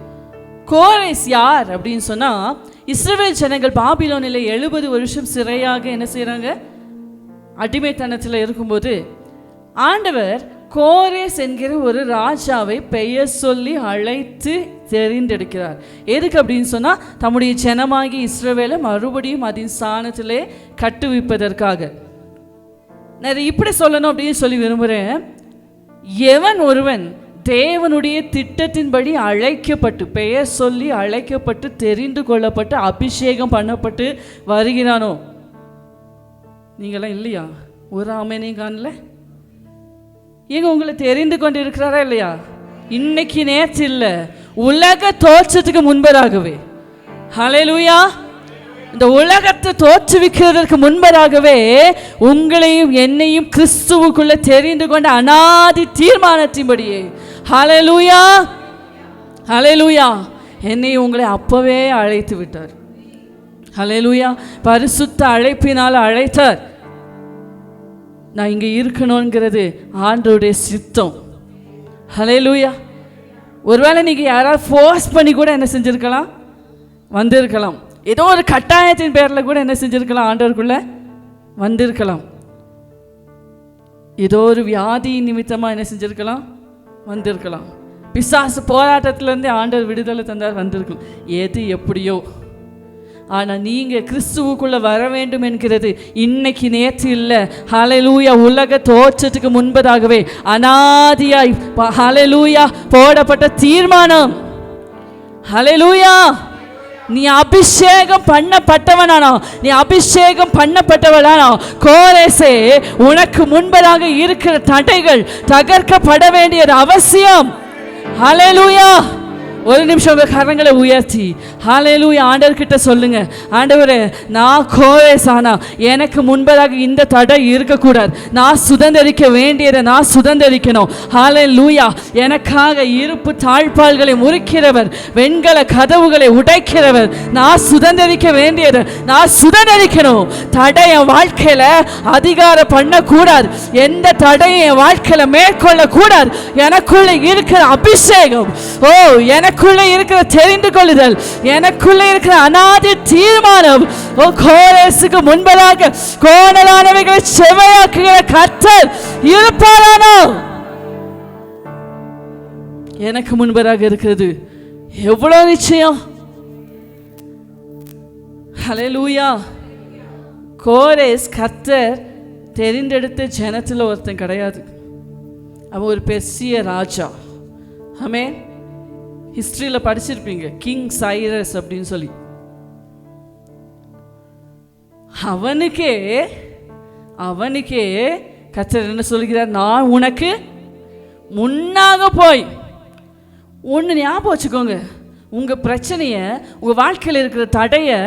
கோரேஸ் யார் அப்படின்னு சொன்னா, இஸ்ரவேல் ஜனங்கள் பாபிலோனில் 70 வருஷம் சிறையாக என்ன செய்யறாங்க, அடிமைத்தனத்தில் இருக்கும்போது ஆண்டவர் கோரேஸ் என்கிற ஒரு ராஜாவை பெயர் சொல்லி அழைத்து தெரிந்தெடுக்கிறார். எதுக்கு அப்படின்னு சொன்னா, தம்முடைய ஜனமாகி இஸ்ரவேலை மறுபடியும் அதன் ஸ்தானத்திலே கட்டுவிப்பதற்காக. நான் இப்படி சொல்லணும் அப்படின்னு சொல்லி விரும்புகிறேன். எவன் ஒருவன் தேவனுடைய திட்டத்தின்படி அழைக்கப்பட்டு, பெயர் சொல்லி அழைக்கப்பட்டு, தெரிந்து கொள்ளப்பட்டு, அபிஷேகம் பண்ணப்பட்டு வருகிறானோ, நீங்களாம் இல்லையா? ஒரு ஆமேனையும் காணல. ஏங்க உங்களை தெரிந்து கொண்டு இருக்கிறாரா இல்லையா? இன்னைக்கு நேற்று இல்லை, உலக தோற்றத்துக்கு முன்பதாகவே. ஹல்லேலூயா. இந்த உலகத்தை தோற்றுவிக்கிறதற்கு முன்பதாகவே உங்களையும் என்னையும் கிறிஸ்துவுக்குள்ள தெரிந்து கொண்ட அநாதி தீர்மானத்தின்படியே, ஹல்லேலூயா ஹல்லேலூயா, என்னையும் உங்களை அப்பவே அழைத்து விட்டார். ஹல்லேலூயா. பரிசுத்த அழைப்பினால் அழைத்தார். நான் இங்கே இருக்கணுங்கிறது ஆண்டவருடைய சித்தம். ஹல்லேலூயா. ஒருவேளை நீங்கள் யாராவது ஃபோர்ஸ் பண்ணி கூட என்ன செஞ்சுருக்கலாம், வந்திருக்கலாம். ஏதோ ஒரு கட்டாயத்தின் பேரில் கூட என்ன செஞ்சுருக்கலாம், ஆண்டவருக்குள்ள வந்திருக்கலாம். ஏதோ ஒரு வியாதி நிமித்தமாக என்ன செஞ்சுருக்கலாம், வந்திருக்கலாம். பிசாசு போராட்டத்திலேருந்தே ஆண்டவர் விடுதலை தந்தார், வந்திருக்கலாம். எது எப்படியோ, ஆனால் நீங்கள் கிறிஸ்துவுக்குள்ளே வர வேண்டும் என்கிறது இன்னைக்கு நேற்று இல்லை. ஹல்லேலூயா. உலக தோற்றத்துக்கு முன்பதாகவே அநாதியாய் ஹல்லேலூயா போடப்பட்ட தீர்மானம். ஹல்லேலூயா. நீ அபிஷேகம் பண்ணப்பட்டவனானோ, நீ அபிஷேகம் பண்ணப்பட்டவளானோ, கோரேசே உனக்கு முன்பதாக இருக்கிற தடைகள் தகர்க்கப்பட வேண்டியது அவசியம். ஹல்லேலூயா. ஒரு நிமிஷம் உங்கள் கரங்களை உயர்த்தி ஹல்லேலூயா ஆண்டவர்கிட்ட சொல்லுங்க, ஆண்டவரே நான் கோரேஸ் ஆனா எனக்கு முன்பதாக இந்த தடை இருக்கக்கூடாது. நான் சுதந்திரிக்க வேண்டியதை நான் சுதந்திரிக்கணும். ஹல்லேலூயா. எனக்காக இருப்பு தாழ்பால்களை முறிக்கிறவர், வெண்கல கதவுகளை உடைக்கிறவர், நான் சுதந்திரிக்க வேண்டியதை நான் சுதந்திரிக்கணும். தடை என் வாழ்க்கையில அதிகாரம் பண்ணக்கூடாது. எந்த தடையை என் வாழ்க்கையில மேற்கொள்ள கூடாது. எனக்குள்ள இருக்கிற அபிஷேகம், ஓ எனக்குள்ள இருக்கிற தெரிந்து கொள்ளுதல், எனக்குள்ள இருக்கிற அநாதி தீர்மானம், ஓ கோரேசுக்கு முன்பதாக கோணலானவைகளை செவ்வையாக்குகிற கர்த்தர் இருப்பாரானோ, எனக்கு முன்பதாக இருக்கிறது எவ்வளவு நிச்சயம். ஹல்லேலூயா. கோரேஸ் கர்த்தர் தெரிந்தெடுத்த ஜனத்தில் ஒருத்தன் கிடையாது. அவன் ஒரு பெரிய ராஜா. ஆமென். ஹிஸ்டரியில் படிச்சிருப்பீங்க, கிங் சைரஸ் அப்படின்னு சொல்லி. அவனுக்கே கர்த்தர் என்ன சொல்கிறார், நான் உனக்கு முன்னாக போய். ஒன்று ஞாபகம் வச்சுக்கோங்க, உங்கள் பிரச்சனையை, உங்கள் வாழ்க்கையில் இருக்கிற தடையை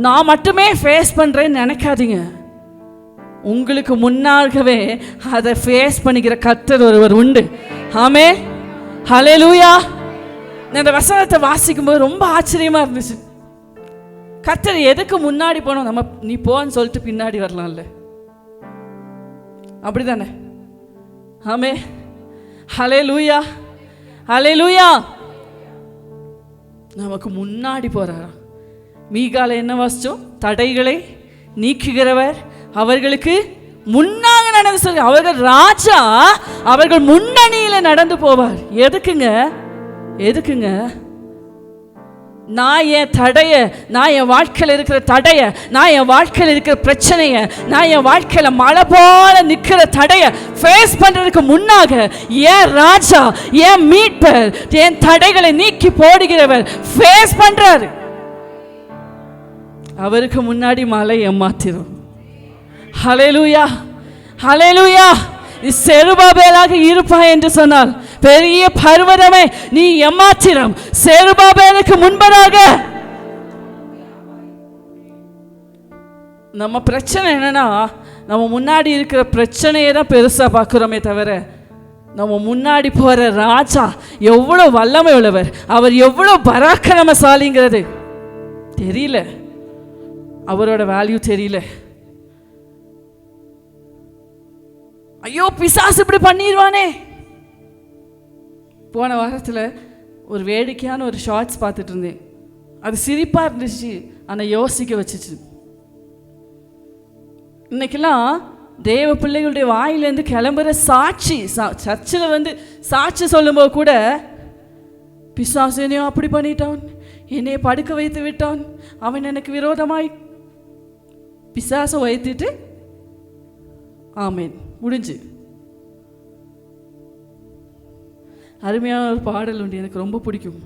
நான் மட்டுமே ஃபேஸ் பண்ணுறேன்னு நினைக்காதீங்க. உங்களுக்கு முன்னாகவே அதை ஃபேஸ் பண்ணிக்கிற கர்த்தர் ஒருவர் உண்டு. ஆமென். ஹல்லேலூயா. இந்த வசனத்தை வாசிக்கும்போது ரொம்ப ஆச்சரியமாக இருந்துச்சு. கர்த்தர் எதுக்கு முன்னாடி போனோம், நம்ம நீ போன்னு சொல்லிட்டு பின்னாடி வரலாம்ல, அப்படிதானே? ஆமென். ஹல்லேலூயா ஹல்லேலூயா. நமக்கு முன்னாடி போறாராம். மீகால என்ன வாசிச்சோம், தடைகளை நீக்குகிறவர் அவர்களுக்கு முன்னாக நடந்து சொல்ல. அவர்கள் ராஜா, அவர்கள் முன்னணியில் நடந்து போவார். எதுக்குங்க நான் என் தடைய, நான் என் வாழ்க்கையில் இருக்கிற தடைய, நான் என் வாழ்க்கையில் இருக்கிற பிரச்சனையை, நான் என் வாழ்க்கையில் மழை போல நிற்கிற தடைய ஃபேஸ் பண்றதுக்கு முன்னாக என் ராஜா, என் மீட்பர், என் தடைகளை நீக்கி போடுகிறவர் ஃபேஸ் பண்றாரு. அவருக்கு முன்னாடி மழை ஏமாத்திரும். ஹல்லேலூயா ஹல்லேலூயா. நீ செருபாபேலாக இருப்பாய் என்று சொன்னால், பெரிய பர்வதமே நீ ஏமாத்திரம். செருபாபேலுக்கு முன்பதாக நம்ம பிரச்சனை என்னன்னா, நம்ம முன்னாடி இருக்கிற பிரச்சனையை தான் பெருசா பார்க்கிறோமே தவிர, நம்ம முன்னாடி போற ராஜா எவ்வளவு வல்லமை உள்ளவர், அவர் எவ்வளவு பராக்கிரமசாலிங்கிறது தெரியல, அவரோட வேல்யூ தெரியல. ஐயோ பிசாசு இப்படி பண்ணிடுவானே. போன வாரத்தில் ஒரு வேடிக்கையான ஒரு ஷார்ட்ஸ் பார்த்துட்டு இருந்தேன். அது சிரிப்பாக இருந்துச்சு, ஆனால் யோசிக்க வச்சுச்சு. இன்னைக்கெல்லாம் தேவ பிள்ளைகளுடைய வாயிலேருந்து கிளம்புற சாட்சி, சர்ச்சில் சாட்சி சொல்லும்போது கூட பிசாசு என்னையோ அப்படி பண்ணிட்டான், என்னைய படுக்க வைத்து விட்டான், அவன் எனக்கு விரோதமாய், பிசாசை வைத்துட்டு ஆமேன் முடிஞ்சு. அருமையான ஒரு பாடல் உண்டு, எனக்கு ரொம்ப பிடிக்கும்.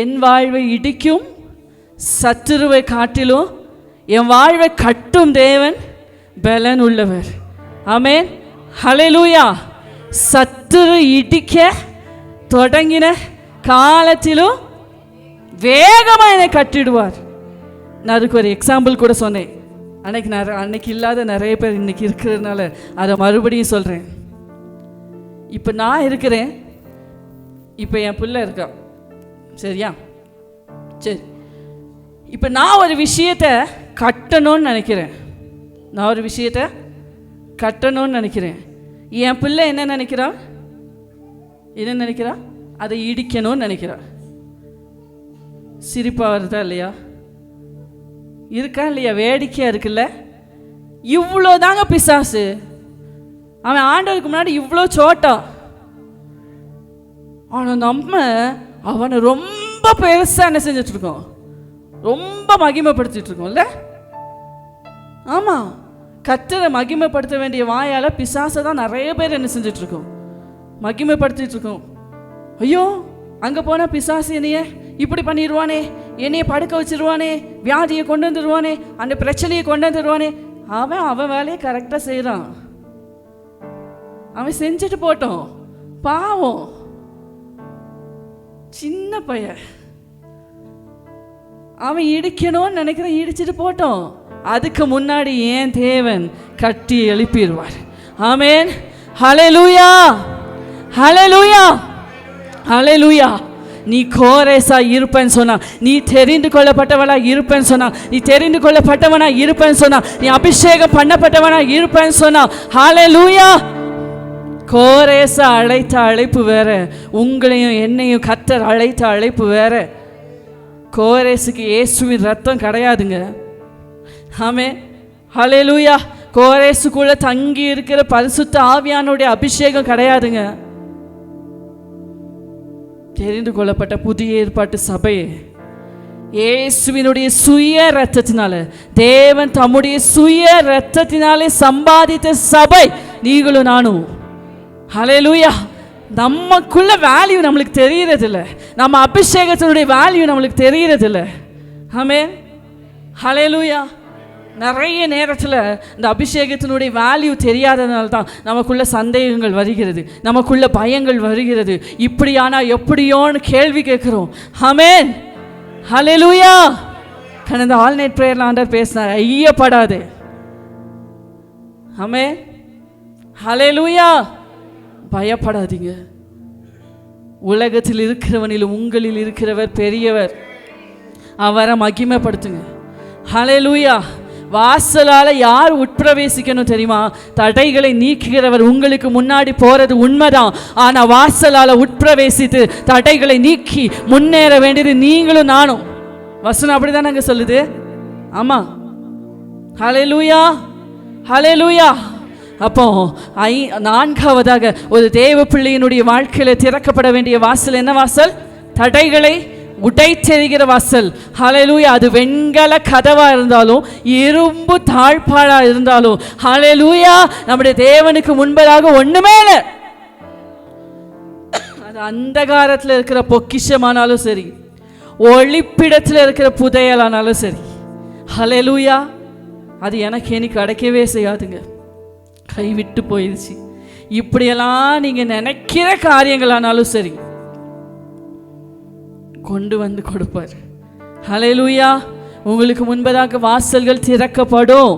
என் வாழ்வை இடிக்கும் சத்துருவை காட்டிலும் என் வாழ்வை கட்டும் தேவன் பலன் உள்ளவர். ஆமேன், ஹல்லேலூயா. சத்துரு இடிக்க தொடங்கின காலத்திலும் வேகமாக என்னை கட்டிடுவார். நான் அதுக்கு ஒரு எக்ஸாம்பிள் கூட சொன்னேன். அன்னைக்கு இல்லாத நிறைய பேர் இன்னைக்கு இருக்கிறதுனால அதை மறுபடியும் சொல்கிறேன். இப்போ நான் இருக்கிறேன், இப்போ என் பிள்ளை இருக்கா, சரியா? சரி, இப்போ நான் ஒரு விஷயத்தை கட்டணும்னு நினைக்கிறேன். என் பிள்ளை என்ன நினைக்கிறா? அதை இடிக்கணும்னு நினைக்கிறா. சிரிப்பாக வருதா இல்லையா? இருக்கா இல்லையா? வேடிக்கையாக இருக்குல்ல? இவ்வளோ தாங்க பிசாசு. அவன் ஆண்டவருக்கு முன்னாடி இவ்வளோ சோட்டா, ஆனால் நம்ம அவனை ரொம்ப பெருசாக என்ன செஞ்சிட்ருக்கோம்? ரொம்ப மகிமைப்படுத்திட்டு இருக்கோம்ல? ஆமாம், கர்த்தரை மகிமைப்படுத்த வேண்டிய வாயால் பிசாசை தான் நிறைய பேர் என்ன செஞ்சிட்ருக்கோம்? மகிமைப்படுத்திட்டு இருக்கோம். ஐயோ அங்கே போனால் பிசாசு என்னையே இப்படி பண்ணிடுவானே, என்னையை படுக்க வச்சிருவானே, வியாதியை கொண்டு வந்துடுவானே, அந்த பிரச்சனையை கொண்டு வந்துடுவானே. அவன் வேலையை கரெக்டாக செய்கிறான். அவன் செஞ்சுட்டு போட்டோம். பாவம், சின்ன பையன், அவன் இடிக்கணும்னு நினைக்கிறேன், இடிச்சிட்டு போட்டோம். அதுக்கு முன்னாடி ஏன் தேவன் கட்டி எழுப்பிடுவார். ஆமேன், ஹல்லேலூயா, ஹல்லேலூயா, ஹல்லேலூயா. நீ கோரேசா இருப்பேன்னு சொன்னா, நீ தெரிந்து கொள்ளப்பட்டவனா இருப்பேன்னு சொன்னா, நீ தெரிந்து கொள்ளப்பட்டவனா இருப்பேன்னு சொன்னா, நீ அபிஷேகம் பண்ணப்பட்டவனா இருப்பேன்னு சொன்னா, ஹல்லேலூயா. கோரேசா அழைத்த அழைப்பு வேற, உங்களையும் என்னையும் கர்த்தர் அழைத்த அழைப்பு வேற. கோரேசுக்கு இயேசுவின் ரத்தம் கிடையாதுங்க. ஆமென், ஹல்லேலூயா. கோரேசுக்குள்ள தங்கி இருக்கிற பரிசுத்த ஆவியானுடைய அபிஷேகம் கிடையாதுங்க. தெரிந்து கொள்ளப்பட்ட புதிய ஏற்பாட்டு சபையே இயேசுவினுடைய சுய ரத்தத்தினால, தேவன் தம்முடைய சுய ரத்தத்தினாலே சம்பாதித்த சபை நீங்களும் நானும். ஹல்லேலூயா. நமக்குள்ள வேல்யூ நம்மளுக்கு தெரியறதில்ல, நம்ம அபிஷேகத்தினுடைய வேல்யூ நம்மளுக்கு தெரியறதில்ல. ஆமென், ஹல்லேலூயா. நிறைய நேரத்தில் இந்த அபிஷேகத்தினுடைய வேல்யூ தெரியாததுனால தான் நமக்குள்ள சந்தேகங்கள் வருகிறது, நமக்குள்ள பயங்கள் வருகிறது. இப்படியானா எப்படியோன்னு கேள்வி கேட்குறோம். ஆமென், ஹல்லேலூயா. கடந்த ஆல் நைட் பிரேயர்ல ஆண்டவர் பேசினார், ஐயப்படாது. ஆமென், ஹல்லேலூயா. பயப்படாதீங்க. உலகத்தில் இருக்கிறவனிலும் உங்களில் இருக்கிறவர் பெரியவர், அவரை மகிமைப்படுத்துங்க. ஹல்லேலூயா. வாசலால் யார் உட்பிரவேசிக்கணும் தெரியுமா? தடைகளை நீக்குகிறவர். உங்களுக்கு முன்னாடி போறது உண்மைதான், ஆனா வாசலால் உட்பிரவேசித்து தடைகளை நீக்கி முன்னேற வேண்டியது நீங்களும் நானும். வசனம் அப்படிதான் நாங்க சொல்லுது. ஆமா, ஹல்லேலூயா, ஹல்லேலூயா. அப்போ நான்காவதாக ஒரு தேவ பிள்ளையினுடைய வாழ்க்கையில திறக்கப்பட வேண்டிய வாசல் என்ன வாசல்? தடைகளை உடைத்தெறிகிற வாசல். ஹல்லேலூயா. அது வெண்கல கதவா இருந்தாலும், இரும்பு தாழ்பாளா இருந்தாலும், ஹல்லேலூயா, நம்முடைய தேவனுக்கு முன்பதாக ஒண்ணுமே இல்லை. அது அந்தகாரத்தில் இருக்கிற பொக்கிஷமானாலும் சரி, ஒளிப்பிடத்தில் இருக்கிற புதையலானாலும் சரி, ஹல்லேலூயா, அது எனக்கு இனி கிடைக்கவே செய்யாதுங்க. கைவிட்டு போயிடுச்சு. இப்படியெல்லாம் நீங்க நினைக்கிற காரியங்களானாலும் சரி, கொண்டு வந்து கொடுப்பார். ஹல்லேலூயா. உங்களுக்கு முன்பதாக வாசல்கள் திறக்கப்படும்.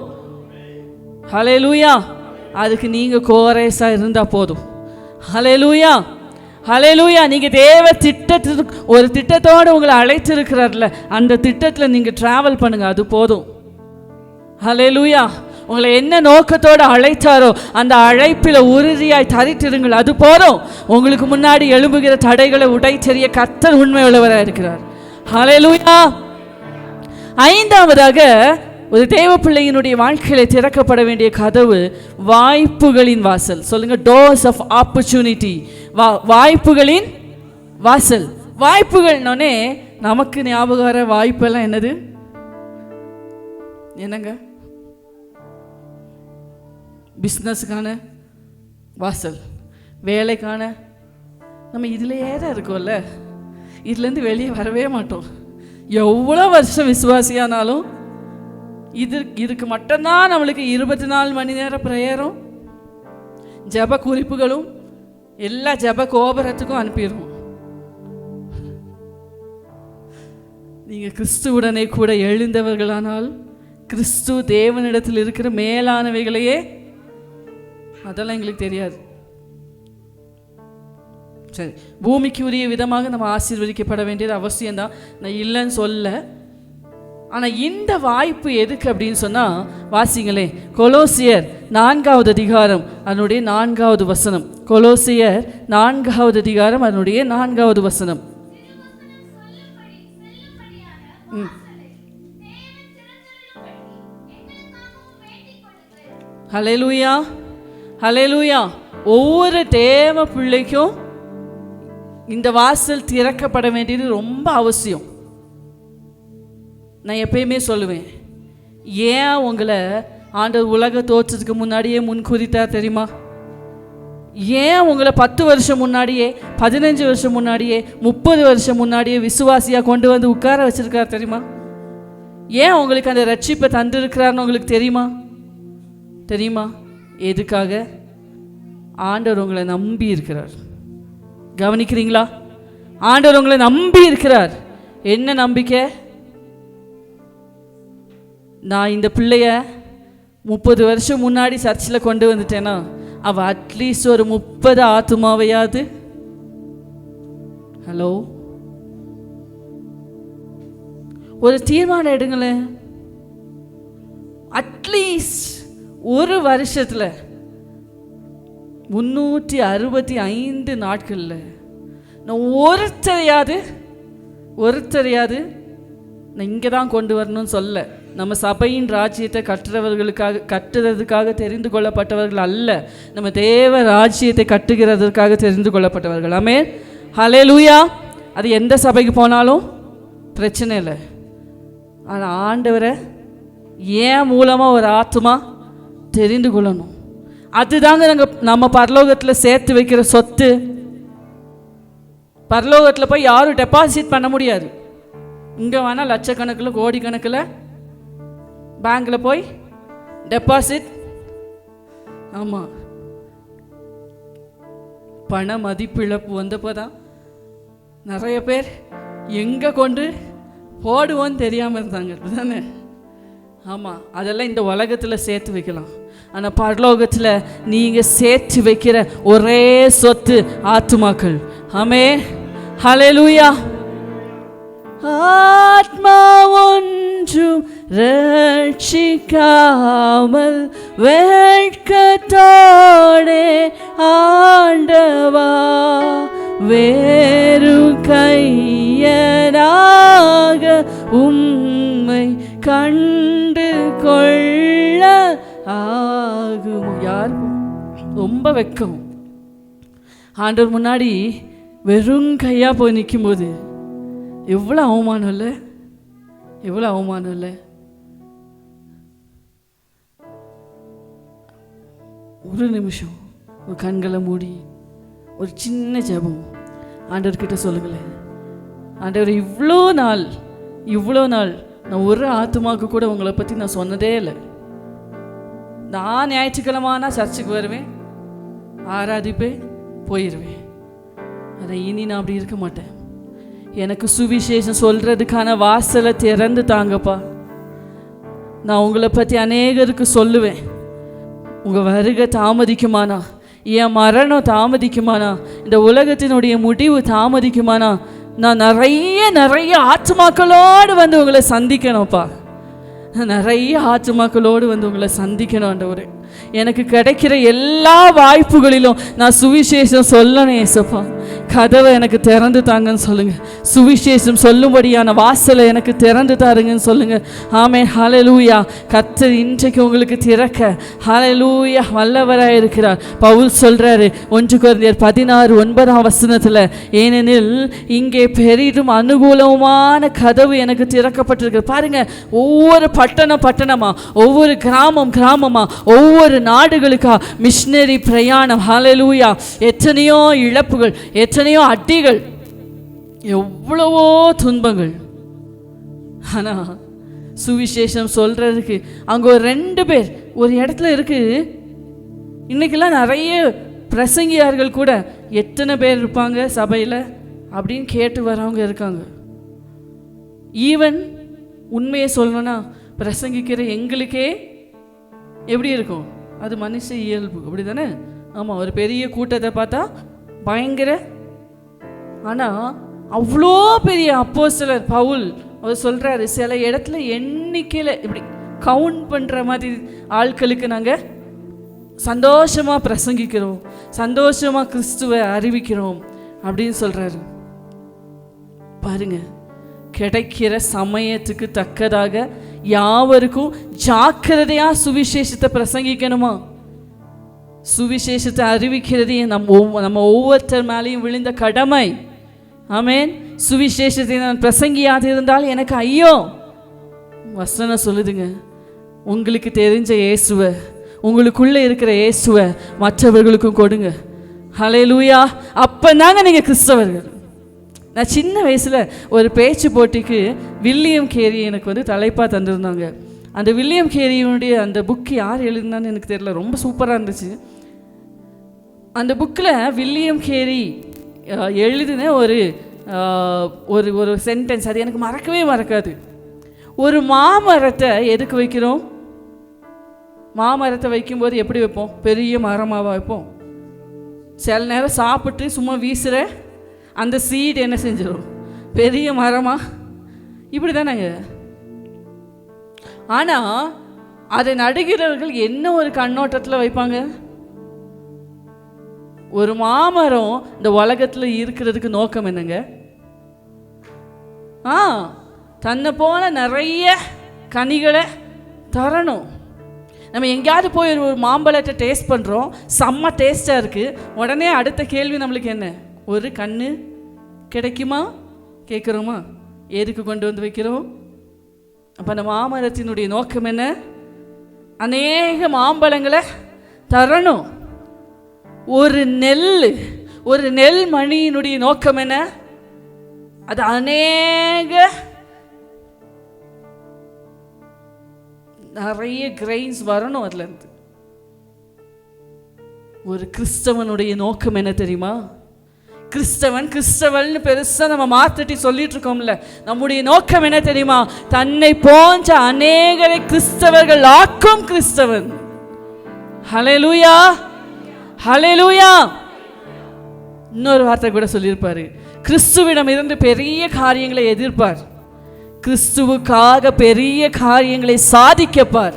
ஹல்லேலூயா. அதுக்கு நீங்க கோரேசா இருந்தா போதும். ஹல்லேலூயா, ஹல்லேலூயா. நீங்க தேவ திட்டத்துக்கு ஒரு திட்டத்தோடு உங்களை அழைத்திருக்கிறார்ல, அந்த திட்டத்தில் நீங்க டிராவல் பண்ணுங்க, அது போதும். ஹல்லேலூயா. உங்களை என்ன நோக்கத்தோடு அழைத்தாரோ அந்த அழைப்பில் உறுதியாய் தரித்திருங்கள். அது போதும். உங்களுக்கு முன்னாடி எழும்புகிற தடைகளை உடைத்தெறிய கர்த்தர் உண்மை உள்ளவராக இருக்கிறார். ஹல்லேலூயா. ஐந்தாவதாக, ஒரு தேவ பிள்ளையினுடைய வாழ்க்கையில திறக்கப்பட வேண்டிய கதவு வாய்ப்புகளின் வாசல். சொல்லுங்க, டோர்ஸ் ஆஃப் ஆப்பர்ச்சுனிட்டி. வாய்ப்புகளின் வாசல். வாய்ப்புகள்னே நமக்கு ஞாபகம் வர வாய்ப்பெல்லாம் என்னது? என்னங்க? பிஸ்னஸுக்கான வாசல், வேலைக்கான. நம்ம இதுலையே தான் இருக்கோம்ல, இதுலேருந்து வெளியே வரவே மாட்டோம். எவ்வளோ வருஷம் விசுவாசியானாலும் இதுக்கு மட்டும்தான் நம்மளுக்கு 24 மணி நேரம் பிரேயரும் ஜப குறிப்புகளும் எல்லா ஜப கோபுரத்துக்கும் அனுப்பிடுவோம். நீங்கள் கிறிஸ்துவுடனே கூட எழுந்தவர்களானால் கிறிஸ்து தேவனிடத்தில் இருக்கிற மேலானவைகளையே, அதெல்லாம் எங்களுக்கு தெரியாது. சரி, பூமிக்கு உரிய விதமாக நம்ம ஆசீர்வதிக்கப்பட வேண்டியது அவசியம்தான், நான் இல்லைன்னு சொல்ல. ஆனால் இந்த வாய்ப்பு எதுக்கு அப்படின்னு சொன்னால், வாசிங்களே, கொலோசியர் 4வது அதிகாரம் அதனுடைய 4வது வசனம். கொலோசியர் 4வது அதிகாரம் அதனுடைய 4வது வசனம். ஹல்லேலூயா, ஹல்லேலூயா. ஒவ்வொரு தேவ பிள்ளைக்கும் இந்த வாசல் திறக்கப்பட வேண்டியது ரொம்ப அவசியம். நான் எப்பயுமே சொல்லுவேன், ஏன் உங்களை ஆண்டவர் உலக தோற்றத்துக்கு முன்னாடியே முன்குறித்தார் தெரியுமா? ஏன் உங்களை 10 வருஷம் முன்னாடியே, 15 வருஷம் முன்னாடியே, 30 வருஷம் முன்னாடியே விசுவாசியாக கொண்டு வந்து உட்கார வச்சிருக்கார் தெரியுமா? ஏன் உங்களுக்கு அந்த ரட்சிப்பை தந்திருக்கிறார்னு உங்களுக்கு தெரியுமா? தெரியுமா? எதுக்காக? ஆண்டவர் உங்களை நம்பி இருக்கிறார். கவனிக்கிறீங்களா? ஆண்டவர் உங்களை நம்பி இருக்கிறார். என்ன நம்பிக்கை? நான் இந்த பிள்ளைய 30 வருஷம் முன்னாடி சர்ச்சில் கொண்டு வந்துட்டேன்னா அவள் அட்லீஸ்ட் ஒரு 30 ஆத்துமாவையாவது, ஹலோ, ஒரு தீர்மானம் எடுங்களேன். அட்லீஸ்ட் ஒரு வருஷத்தில் 365 நாட்களில் நான் ஒருத்தரையாவது நான் இங்கே தான் கொண்டு வரணும்னு சொல்ல. நம்ம சபையின் ராஜ்யத்தை கட்டுறதுக்காக தெரிந்து கொள்ளப்பட்டவர்கள் அல்ல, நம்ம தேவ ராஜ்யத்தை கட்டுகிறதற்காக தெரிந்து கொள்ளப்பட்டவர்கள். ஆமென், ஹல்லேலூயா. அது எந்த சபைக்கு போனாலும் பிரச்சனை இல்லை. ஆனால் ஆண்டவரை ஏன் மூலமாக ஒரு ஆத்மா தெரிந்து கொள்ளணும். அதுதாங்க நம்ம பரலோகத்தில் சேர்த்து வைக்கிற சொத்து. பரலோகத்தில் போய் யாரும் டெபாசிட் பண்ண முடியாது. இங்கே வேணால் லட்சக்கணக்கில் கோடிக்கணக்கில் பேங்கில் போய் டெபாசிட். ஆமாம், பண மதிப்பிழப்பு வந்தப்போ தான் நிறைய பேர் எங்கே கொண்டு போடுவோன்னு தெரியாமல் இருந்தாங்க தானே. ஆமாம், அதெல்லாம் இந்த உலகத்தில் சேர்த்து வைக்கலாம். ஆனால் பரலோகத்தில் நீங்கள் சேர்த்து வைக்கிற ஒரே சொத்து ஆத்துமாக்கள். ஆமென், ஹல்லேலூயா. ஆத்மா ஒன்றும் ரட்சிக்காமல் வெட்கத்தோடே ஆண்டவா வேறு கையனாக உம்மை கண்டு கொள்ள ஆகும். யார் ரொம்ப வெட்கம். ஆண்டவர் முன்னாடி வெறும் கையாக போய் நிற்கும்போது எவ்வளோ அவமானம் இல்லை, எவ்வளோ அவமானம் இல்லை. ஒரு நிமிஷம் ஒரு கண்களை மூடி ஒரு சின்ன ஜெபம் ஆண்டவர்கிட்ட சொல்லுங்களேன். ஆண்டவர், இவ்வளோ நாள் நான் ஒரு ஆத்துமாவுக்கு கூட உங்களை பற்றி நான் சொன்னதே இல்லை. நான் ஞாயிற்றுக்கிழமானா சர்ச்சுக்கு வருவேன், ஆராதிப்பேன், போயிடுவேன். அதை இனி நான் அப்படி இருக்க மாட்டேன். எனக்கு சுவிசேஷம் சொல்கிறதுக்கான வாசலை திறந்து தாங்கப்பா. நான் உங்களை பற்றி அநேகருக்கு சொல்லுவேன். உங்கள் வருகை தாமதிக்குமானா, என் மரணம் தாமதிக்குமானா, இந்த உலகத்தினுடைய முடிவு தாமதிக்குமானா, நான் நிறைய ஆத்மாக்களோடு வந்து உங்களை சந்திக்கணும்ப்பா. நிறைய ஆத்துமாக்களோடு வந்து உங்களை சந்திக்கணும் ஆண்டவரே. எனக்கு கிடைக்கிற எல்லா வாய்ப்புகளிலும் நான் சுவிசேஷம் சொல்லணும் ஏசப்பா. கதவை எனக்கு திறந்து தாங்கன்னு சொல்லுங்க. சுவிசேஷம் சொல்லும்படியான வாசலை எனக்கு திறந்து தாருங்கன்னு சொல்லுங்க. ஆமென். ஹல்லேலூயா. கர்த்தர் இன்றைக்கு உங்களுக்கு திறக்க ஹல்லேலூயா வல்லவராய் இருக்கிறார். பவுல் சொல்றாரு 1 கொரிந்தியர் 16:9 ஏனெனில் இங்கே பெரிதும் அனுகூலமான கதவு எனக்கு திறக்கப்பட்டிருக்கு. பாருங்க, ஒவ்வொரு பட்டணமா, ஒவ்வொரு கிராமமா, ஒவ்வொரு நாடுகளுக்கா மிஷனரி பிரயாணம். ஹல்லேலூயா. எத்தனையோ இழப்புகள், எத்தனையோ அடிகள், எவ்வளவோ துன்பங்கள். ஆனா சுவிசேஷம் சொல்றதுக்கு அங்க ஒரு 2 பேர் ஒரு இடத்துல இருக்கு. இன்னைக்கெல்லாம் நிறைய பிரசங்கியார்கள் கூட எத்தனை பேர் இருப்பாங்க சபையில அப்படின்னு கேட்டு வரவங்க இருக்காங்க. ஈவன் உண்மையை சொல்லணும்னா பிரசங்கிக்கிற எங்களுக்கே எப்படி இருக்கும்? அது மனுஷ இயல்பு, அப்படி தானே? ஆமாம், ஒரு பெரிய கூட்டத்தை பார்த்தா பயங்கர. ஆனால் அவ்வளோ பெரிய அப்போஸ்தலர் பவுல் அவர் சொல்கிறாரு, சில இடத்துல எண்ணிக்கையில் இப்படி கவுண்ட் பண்ணுற மாதிரி ஆட்களுக்கு நாங்கள் சந்தோஷமாக பிரசங்கிக்கிறோம், சந்தோஷமாக கிறிஸ்துவை அறிவிக்கிறோம் அப்படின்னு சொல்கிறாரு. பாருங்க, கிடைக்கிற சமயத்துக்கு தக்கதாக யாவருக்கும் ஜாக்கிரதையாக சுவிசேஷத்தை பிரசங்கிக்கணுமா? சுவிசேஷத்தை அறிவிக்கிறதே நம்ம ஒவ்வொருத்தர் மேலேயும் விழுந்த கடமை. ஆமென். சுவிசேஷத்தை நான் பிரசங்கியாது இருந்தால் எனக்கு ஐயோ. வசனம் சொல்லுதுங்க, உங்களுக்கு தெரிஞ்ச இயேசுவை, உங்களுக்குள்ளே இருக்கிற இயேசுவை மற்றவர்களுக்கும் கொடுங்க. ஹல்லேலூயா. அப்போதாங்க நீங்கள் கிறிஸ்தவர்கள். நான் சின்ன வயசில் ஒரு பேச்சு போட்டிக்கு வில்லியம் கேரி எனக்கு வந்து தலைப்பாக தந்திருந்தாங்க. அந்த வில்லியம் கேரியினுடைய அந்த புக்கு யார் எழுதினான்னு எனக்கு தெரியல, ரொம்ப சூப்பராக இருந்துச்சு. அந்த புக்கில் வில்லியம் கேரி எழுதின ஒரு ஒரு சென்டென்ஸ், அது எனக்கு மறக்கவே மறக்காது. ஒரு மாமரத்தை எதுக்கு வைக்கிறோம்? மாமரத்தை வைக்கும்போது எப்படி வைப்போம்? பெரிய மரமாக வைப்போம். சில நேரம் சாப்பிட்டு சும்மா வீசுகிற அந்த சீட் என்ன செஞ்சிடும்? பெரிய மரமா? இப்படி தானேங்க. ஆனால் அதை நடுகிறவர்கள் என்ன ஒரு கண்ணோட்டத்தில் வைப்பாங்க? ஒரு மாமரம் இந்த உலகத்தில் இருக்கிறதுக்கு நோக்கம் என்னங்க? தன்னை போல நிறைய கனிகளை தரணும். நம்ம எங்கேயாவது போய் ஒரு மாம்பழத்தை டேஸ்ட் பண்ணுறோம், செம்ம டேஸ்ட்டாக இருக்குது. உடனே அடுத்த கேள்வி நம்மளுக்கு என்ன? ஒரு கண்ணு கிடைக்குமா கேட்குறோமா? எதுக்கு கொண்டு வந்து வைக்கிறோம்? அப்போ அந்த மாமரத்தினுடைய நோக்கம் என்ன? அநேக மாம்பழங்களை தரணும். ஒரு நெல் மணியினுடைய நோக்கம் என்ன? அது அநேக நிறைய கிரெயின்ஸ் வரணும் அதுலேருந்து. ஒரு கிறிஸ்தவனுடைய நோக்கம் என்ன தெரியுமா? கிறிஸ்தவன் பெருசா நம்ம மாத்திட்டி சொல்லிட்டு இருக்கோம்ல, நம்முடைய நோக்கம் என்ன தெரியுமா? தன்னை போன்ற அநேகரை கிறிஸ்தவர்கள் ஆக்கும் கிறிஸ்தவன். ஹல்லேலூயா, ஹல்லேலூயா. இன்னொரு வார்த்தை கூட சொல்லியிருப்பாரு, கிறிஸ்துவிடம் இருந்து பெரிய காரியங்களை எதிர்ப்பார், கிறிஸ்துவுக்காக பெரிய காரியங்களை சாதிக்கப்பார்.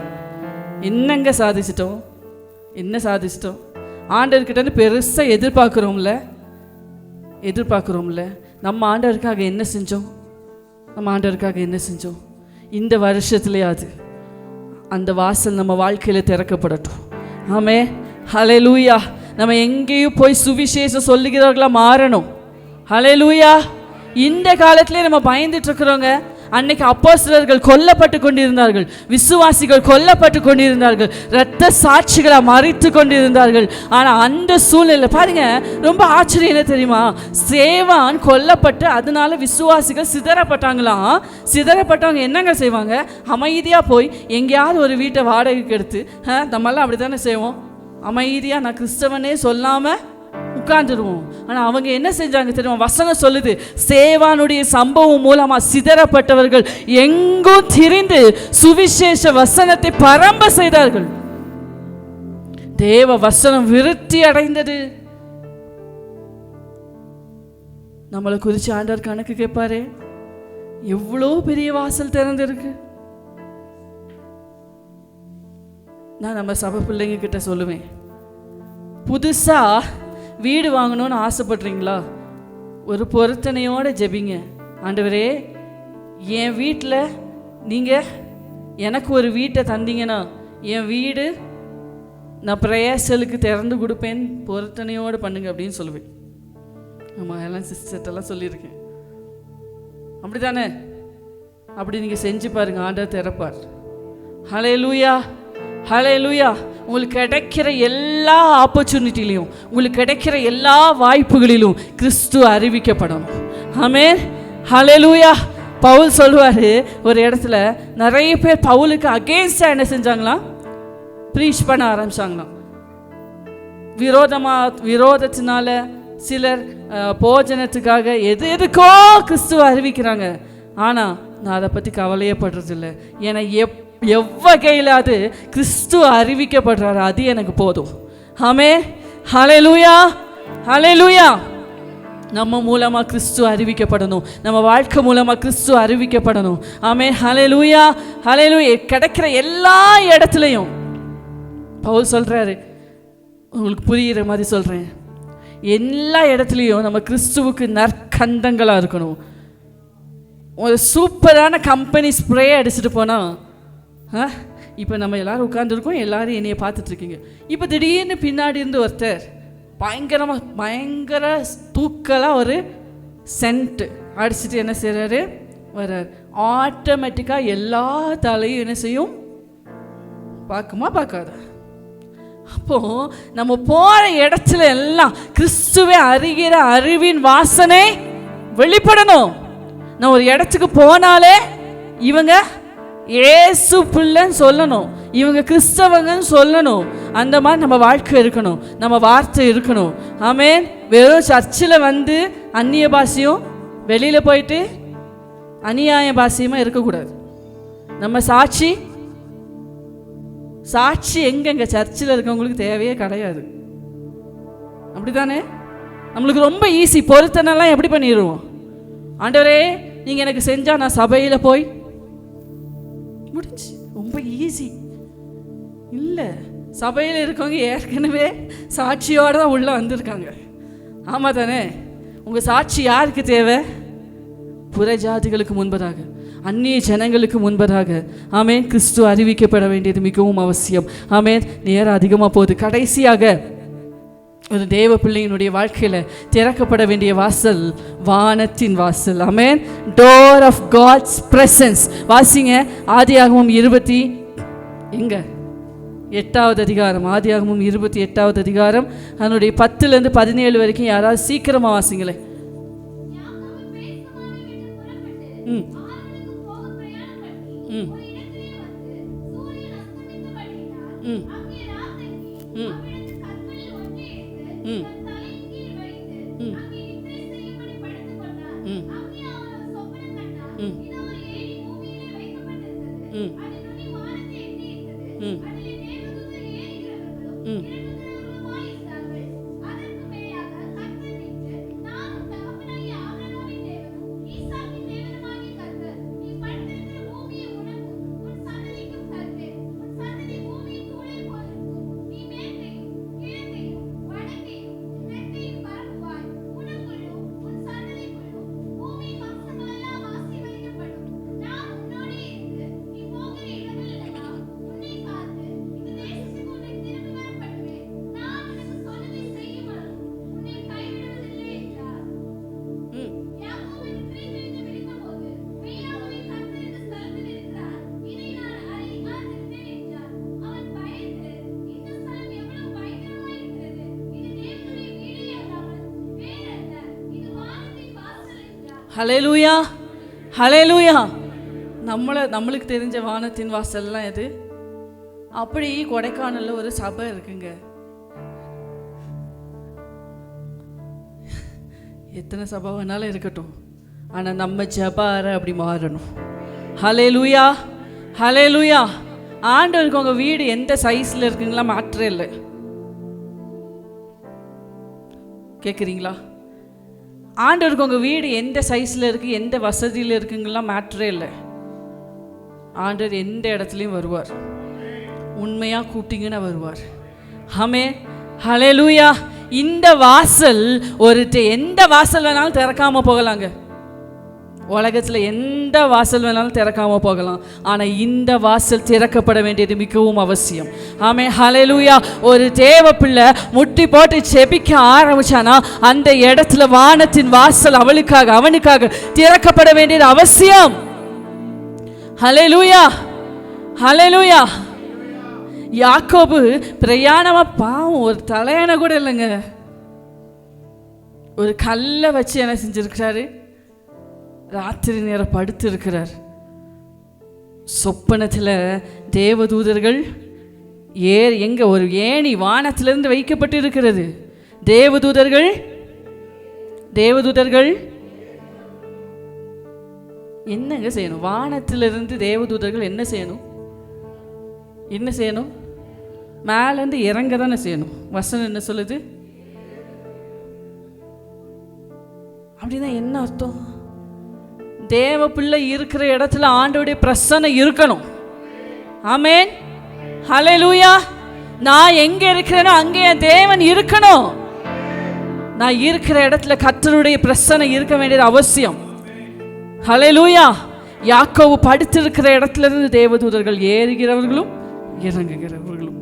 என்னங்க சாதிச்சிட்டோம்? என்ன சாதிச்சிட்டோம்? ஆண்டவர்கிட்ட இருந்து பெருசாக எதிர்பார்க்குறோம்ல. நம்ம ஆண்டவருக்காக என்ன செஞ்சோம்? இந்த வருஷத்துலையாவது அந்த வாசல் நம்ம வாழ்க்கையில் திறக்கப்படட்டும். ஆமே. ஹல்லேலூயா. நம்ம எங்கேயும் போய் சுவிசேஷம் சொல்லுகிறவர்களாக மாறணும். ஹல்லேலூயா. இந்த காலத்திலே நம்ம பயந்துட்டு இருக்கிறோங்க. அன்னைக்கு அப்போஸ்தலர்கள் கொல்லப்பட்டு கொண்டிருந்தார்கள், விசுவாசிகள் கொல்லப்பட்டு கொண்டிருந்தார்கள், இரத்த சாட்சிகளை மறித்து கொண்டிருந்தார்கள். ஆனால் அந்த சூழ்நிலை பாருங்க, ரொம்ப ஆச்சரியம் என்ன தெரியுமா? சேவான் கொல்லப்பட்டு அதனால விசுவாசிகள் சிதறப்பட்டாங்களாம். சிதறப்பட்டவங்க என்னங்க செய்வாங்க? அமைதியாக போய் எங்கேயாவது ஒரு வீட்டை வாடகைக்கு எடுத்து, நம்மளாம் அப்படி தானே செய்வோம், அமைதியாக நான் கிறிஸ்தவனே சொல்லாமல் உட்கார்ந்துடுவோம். ஆனால் அவங்க என்ன செஞ்சாங்க தெரியுமா? வசனம் சொல்லுது, சேவானுடைய சம்பவம் மூலமா சிதறப்பட்டவர்கள் எங்கும் திரிந்து சுவிசேஷ வசனத்தை பரம்ப செய்தார்கள். தேவ வசனம் விருத்தி அடைந்தது. நம்மளை குறித்து ஆண்டவர் கணக்கு கேட்பாரு. எவ்வளோ பெரிய வாசல் திறந்திருக்கு. நான் நம்ம சபை பிள்ளைங்க கிட்ட சொல்லுவேன், புதுசாக வீடு வாங்கணும்னு ஆசைப்படுறீங்களா? ஒரு பொருத்தனையோடு ஜெபிங்க. ஆண்டவரே, என் வீட்டில் நீங்கள் எனக்கு ஒரு வீட்டை தந்தீங்கன்னா என் வீடு நான் பிரேசலுக்கு திறந்து கொடுப்பேன், பொருத்தனையோடு பண்ணுங்க அப்படின்னு சொல்லுவேன். ஆமாம், எல்லாம் சிஸ்டர்ட்டெல்லாம் சொல்லியிருக்கேன். அப்படி தானே? அப்படி நீங்கள் செஞ்சு பாருங்க, ஆண்டவர் திறப்பார். ஹல்லேலூயா, ஹல்லேலூயா. உங்களுக்கு கிடைக்கிற எல்லா ஆப்பர்ச்சுனிட்டிலையும், உங்களுக்கு கிடைக்கிற எல்லா வாய்ப்புகளிலும் கிறிஸ்து அறிவிக்கப்படணும். ஆமென், ஹல்லேலூயா. பவுல் சொல்லுவார் ஒரு இடத்துல, நிறைய பேர் பவுலுக்கு அகேன்ஸ்டாக என்ன செஞ்சாங்களாம்? ப்ரீச் பண்ண ஆரம்பிச்சாங்களாம். விரோதத்தினால சிலர் போஜனத்துக்காக எதுக்கோ கிறிஸ்துவ அறிவிக்கிறாங்க. ஆனால் நான் அதை பற்றி கவலையே படுறதில்லை. ஏன்னா எவ்வகையில் அது கிறிஸ்துவ அறிவிக்கப்படுறாரு, அது எனக்கு போதும். ஆமென், ஹல்லேலூயா, ஹல்லேலூயா. நம்ம மூலமாக கிறிஸ்து அறிவிக்கப்படணும், நம்ம வாழ்க்கை மூலமாக கிறிஸ்து அறிவிக்கப்படணும். ஆமென், ஹல்லேலூயா, ஹல்லேலூயா. கிடைக்கிற எல்லா இடத்துலையும் பவுல் சொல்கிறாரு, உங்களுக்கு புரிகிற மாதிரி சொல்கிறேன், எல்லா இடத்துலையும் நம்ம கிறிஸ்துவுக்கு நற்கந்தங்களாக இருக்கணும். ஒரு சூப்பரான கம்பெனி ஸ்ப்ரே அடிச்சுட்டு போனால், இப்போ நம்ம எல்லோரும் உட்காந்துருக்கோம், எல்லோரும் என்னையை பார்த்துட்ருக்கீங்க. இப்போ திடீர்னு பின்னாடி இருந்து ஒருத்தர் பயங்கர தூக்கலாக ஒரு சென்ட் அடிச்சுட்டு என்ன செய்கிறாரு, வர்றார். ஆட்டோமேட்டிக்காக எல்லா தலையும் என்ன செய்யும்? பார்க்குமா பார்க்காத? அப்போது நம்ம போகிற இடத்துல எல்லாம் கிறிஸ்துவை அறிகிற அறிவின் வாசனை வெளிப்படணும். நான் ஒரு இடத்துக்கு போனாலே இவங்க ஏசு பிள்ளைன்னு சொல்லணும், இவங்க கிறிஸ்தவங்கன்னு சொல்லணும். அந்த மாதிரி நம்ம வாழ்க்கை இருக்கணும், நம்ம வார்த்தை இருக்கணும். ஆமென். வெறும் சர்ச்சில் வந்து அந்நிய பாஷையும் வெளியில் போயிட்டு அநியாய பாஷையுமா இருக்கக்கூடாது. நம்ம சாட்சி எங்கெங்க சர்ச்சில் இருக்கவங்களுக்கு தேவையே கிடையாது. அப்படி தானே? நம்மளுக்கு ரொம்ப ஈஸி. பொருத்தனெல்லாம் எப்படி பண்ணிடுவோம்? ஆண்டவரே நீங்கள் எனக்கு செஞ்சால் நான் சபையில் போய் முடிஞ்சு. ரொம்ப ஈஸி இல்லை. சபையில் இருக்கவங்க ஏற்கனவே சாட்சியோடு தான் உள்ளே வந்திருக்காங்க. ஆமாம் தானே? உங்கள் சாட்சி யாருக்கு தேவை? புறஜாதிகளுக்கு முன்பதாக, அந்நிய ஜனங்களுக்கு முன்பதாக. ஆமென். கிறிஸ்து அறிவிக்கப்பட வேண்டியது மிகவும் அவசியம். ஆமென். நேரம் அதிகமாக போகுது. கடைசியாக ஒரு தேவ பிள்ளையினுடைய வாழ்க்கையில் திறக்கப்பட வேண்டிய வாசல் வானத்தின் வாசல். Amen. Door of God's presence. வாசிங்க ஆதியாகமம் 28வது அதிகாரம். ஆதியாகமம் 28வது அதிகாரம் அதனுடைய 10லேருந்து 17 வரைக்கும் யாராவது சீக்கிரமாக வாசிங்களே. ம் ம் ம் ம் ம் ஹல்லேலூயா, ஹல்லேலூயா. நம்மளுக்கு தெரிஞ்ச வானத்தின் வாசல்லாம் எது? அப்படி கொடைக்கானலில் ஒரு சபை இருக்குங்க. எத்தனை சபை வேணாலும் இருக்கட்டும், ஆனால் நம்ம ஜெபார அப்படி மாறணும். ஹல்லேலூயா, ஹல்லேலூயா. ஆண்டவருக்கு உங்கள் வீடு எந்த சைஸில் இருக்குங்களா மாற்றே இல்லை. கேட்குறீங்களா? ஆண்டவருக்கு உங்கள் வீடு எந்த சைஸில் இருக்குது, எந்த வசதியில் இருக்குங்கலாம் மேட்ரே இல்லை. ஆண்டவர் எந்த இடத்துலையும் வருவார். உண்மையாக கூப்பிட்டீங்கன்னா வருவார். ஆமே, ஹல்லேலூயா. இந்த வாசல் எந்த வாசல் வேணாலும் திறக்காமல் போகலாங்க. உலகத்தில் எந்த வாசல் வேணாலும் திறக்காம போகலாம். ஆனால் இந்த வாசல் திறக்கப்பட வேண்டியது மிகவும் அவசியம். ஆமே, ஹல்லேலூயா. ஒரு தேவ பிள்ளை முட்டி போட்டு செபிக்க ஆரம்பிச்சானா அந்த இடத்துல வானத்தின் வாசல் அவனுக்காக திறக்கப்பட வேண்டியது அவசியம். ஹல்லேலூயா, ஹல்லேலூயா. யாக்கோபு பிரயாணமா பாவம், ஒரு தலையணை கூட இல்லைங்க. ஒரு கல்லை வச்சு என்ன செஞ்சிருக்கிறாரு, ராத்திரி நேரம் படுத்து இருக்கிறார். சொப்பனத்தில் தேவதூதர்கள் எங்க ஒரு ஏணி வானத்திலிருந்து வைக்கப்பட்டு இருக்கிறது. தேவதூதர்கள் என்னங்க செய்யணும்? வானத்திலிருந்து தேவதூதர்கள் என்ன செய்யணும்? மேலேருந்து இறங்க தானே செய்யணும். வசனம் என்ன சொல்லுது? அப்படின்னா என்ன அர்த்தம்? தேவ பிள்ளை இருக்கிற இடத்துல ஆண்டவருடைய பிரசன்னம் இருக்கணும். ஆமென், ஹல்லேலூயா. நான் எங்க இருக்கிறேனோ அங்கே என் தேவன் இருக்கணும். நான் இருக்கிற இடத்துல கர்த்தருடைய பிரசன்னம் இருக்க வேண்டியது அவசியம். ஹல்லேலூயா. யாக்கோபு படுத்திருக்கிற இடத்துல இருந்து தேவதூதர்கள் ஏறுகிறவர்களும் இறங்குகிறவர்களும்.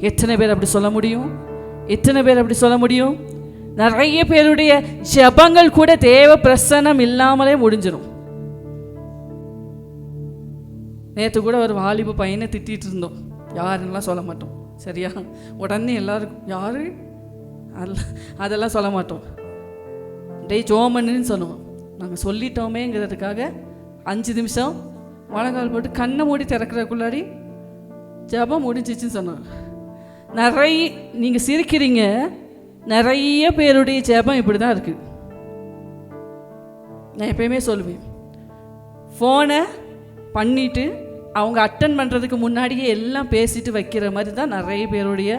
எத்தனை பேர் அப்படி சொல்ல முடியும்? நிறைய பேருடைய ஜெபங்கள் கூட தேவ பிரசன்னம் இல்லாமலே முடிஞ்சிடும். நேற்று கூட ஒரு வாலிப பையனை திட்டிகிட்டு இருந்தோம். யாருன்னெலாம் சொல்ல மாட்டோம், சரியா? உடனே எல்லாருக்கும் யாரு அதெல்லாம் சொல்ல மாட்டோம். ஜோமன்னு சொல்லுவோம். நாங்கள் சொல்லிட்டோமேங்கிறதுக்காக 5 நிமிஷம் முழங்கால் போட்டு கண்ணை மூடி திறக்கிறதுக்குள்ளாடி ஜெபம் முடிஞ்சிச்சுன்னு சொன்னோம். நீங்கள் சிரிக்கிறீங்க, நிறைய பேருடைய ஜெபம் இப்படி தான் இருக்குது. நான் எப்பயுமே சொல்லுவேன், ஃபோனை பண்ணிவிட்டு அவங்க அட்டன் பண்ணுறதுக்கு முன்னாடியே எல்லாம் பேசிட்டு வைக்கிற மாதிரி தான் நிறைய பேருடைய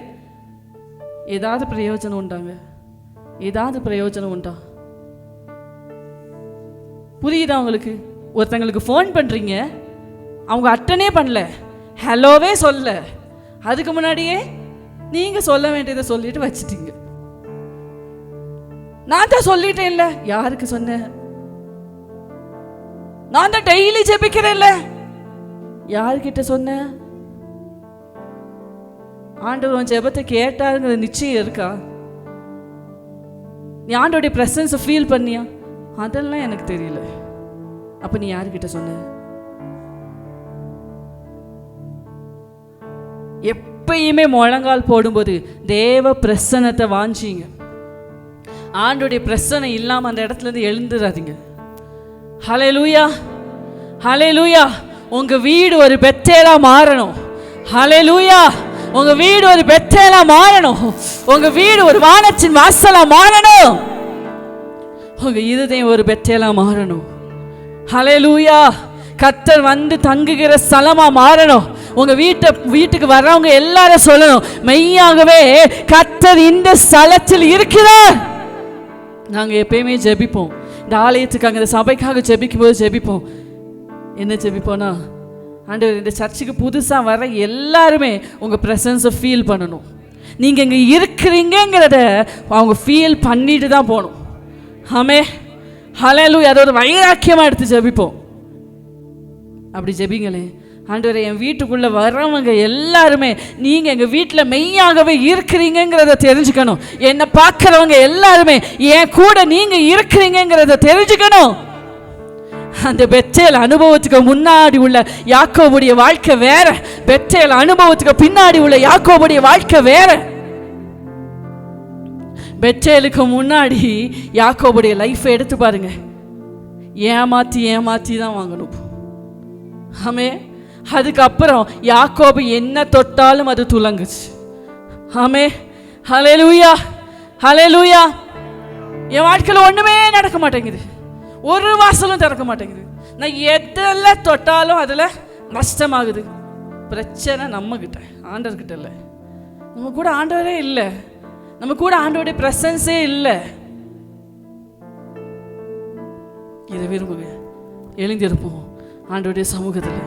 ஏதாவது பிரயோஜனம் உண்டா? புரியுதா உங்களுக்கு? ஒருத்தங்களுக்கு ஃபோன் பண்ணுறீங்க, அவங்க அட்டனே பண்ணல, ஹலோவே சொல்ல, அதுக்கு முன்னாடியே நீங்கள் சொல்ல வேண்டியதை சொல்லிட்டு வச்சிட்டீங்க. நான் தான் சொல்லிட்டேன் இல்லை, யாருக்கு சொன்னேன்? நான் தான் டெய்லி ஜெபிக்கிறேன் இல்லை, யாருக்கிட்ட சொன்னேன்? ஆண்டவர் உன் ஜெபத்தை கேட்டாருங்கிற நிச்சயம் இருக்கா? நீ ஆண்டோடைய பிரசன்ஸை ஃபீல் பண்ணியா? அதெல்லாம் எனக்கு தெரியல. அப்ப நீ யாருக்கிட்ட சொன்ன? எப்பயுமே முழங்கால் போடும்போது தேவ பிரசன்னத்தை வாஞ்சிங்க. ஆண்டோடைய பிரசன்னம் இல்லாம அந்த இடத்துல இருந்து எழுந்துடாதீங்க. ஹல்லேலூயா, ஹல்லேலூயா. உங்க வீடு ஒரு பெத்தேலா மாறணும். ஹல்லேலூயா. உங்க வீடு ஒரு பெத்தேலா மாறணும். உங்க வீடு ஒரு வானத்தின் வாசலா மாறணும். உங்க இருதயம் ஒரு பெத்தேலா மாறணும். ஹல்லேலூயா. கர்த்தர் வந்து தங்குகிற ஸ்தலமா மாறணும். உங்க வீட்டுக்கு வர்றவங்க எல்லாரும் சொல்லணும், மெய்யாகவே கர்த்தர் இந்த ஸ்தலத்தில் இருக்கிறார். நாங்க எப்பயுமே ஜெபிப்போம். இந்த ஆலயத்துக்காக, இந்த சபைக்காக ஜெபிக்கும் போது ஜெபிப்போம். என்ன ஜெபிப்போனா, ஆண்டவர் இந்த சர்ச்சுக்கு புதுசாக வர எல்லாருமே உங்கள் ப்ரெசன்ஸை ஃபீல் பண்ணணும். நீங்கள் இங்கே இருக்கிறீங்கிறத அவங்க ஃபீல் பண்ணிட்டு தான் போகணும். ஆமே, ஹல்லேலூயா. அதை ஒரு வைராக்கியமாக எடுத்து ஜெபிப்போம். அப்படி ஜெபிங்களே, ஆண்டவரே என் வீட்டுக்குள்ளே வரவங்க எல்லாருமே நீங்கள் எங்கள் வீட்டில் மெய்யாகவே இருக்கிறீங்கிறத தெரிஞ்சுக்கணும். என்னை பார்க்குறவங்க எல்லாருமே என் கூட நீங்கள் இருக்கிறீங்கிறத தெரிஞ்சுக்கணும். அந்த பெத்தேல் அனுபவத்துக்கு முன்னாடி உள்ள யாக்கோபுடைய வாழ்க்கை வேற, பெத்தேல் அனுபவத்துக்கு பின்னாடி உள்ள யாக்கோபுடைய வாழ்க்கை வேற. பெத்தேலுக்கு முன்னாடி யாக்கோபுடைய லைஃப்பை எடுத்து பாருங்க. ஏமாத்தி தான் வாங்கணும். ஆமே. அதுக்கப்புறம் யாக்கோபு என்ன தொட்டாலும் அது துலங்குச்சு. ஆமே, ஹல்லேலூயா, ஹல்லேலூயா. என் வாழ்க்கையில் ஒண்ணுமே நடக்க மாட்டேங்குது, ஒரு வாசலும் திறக்க மாட்டேங்குது. நான் எதெல்லாம் தொட்டாலும் அதில் நஷ்டமாகுது. பிரச்சனை நம்மக்கிட்ட, ஆண்டவர்கிட்ட இல்லை. நம்ம கூட ஆண்டவரே இல்லை, நம்ம கூட ஆண்டவருடைய பிரசன்ஸே இல்லை. இதை விரும்புங்க, எழுந்திருப்போம் ஆண்டவருடைய சமூகத்தில்.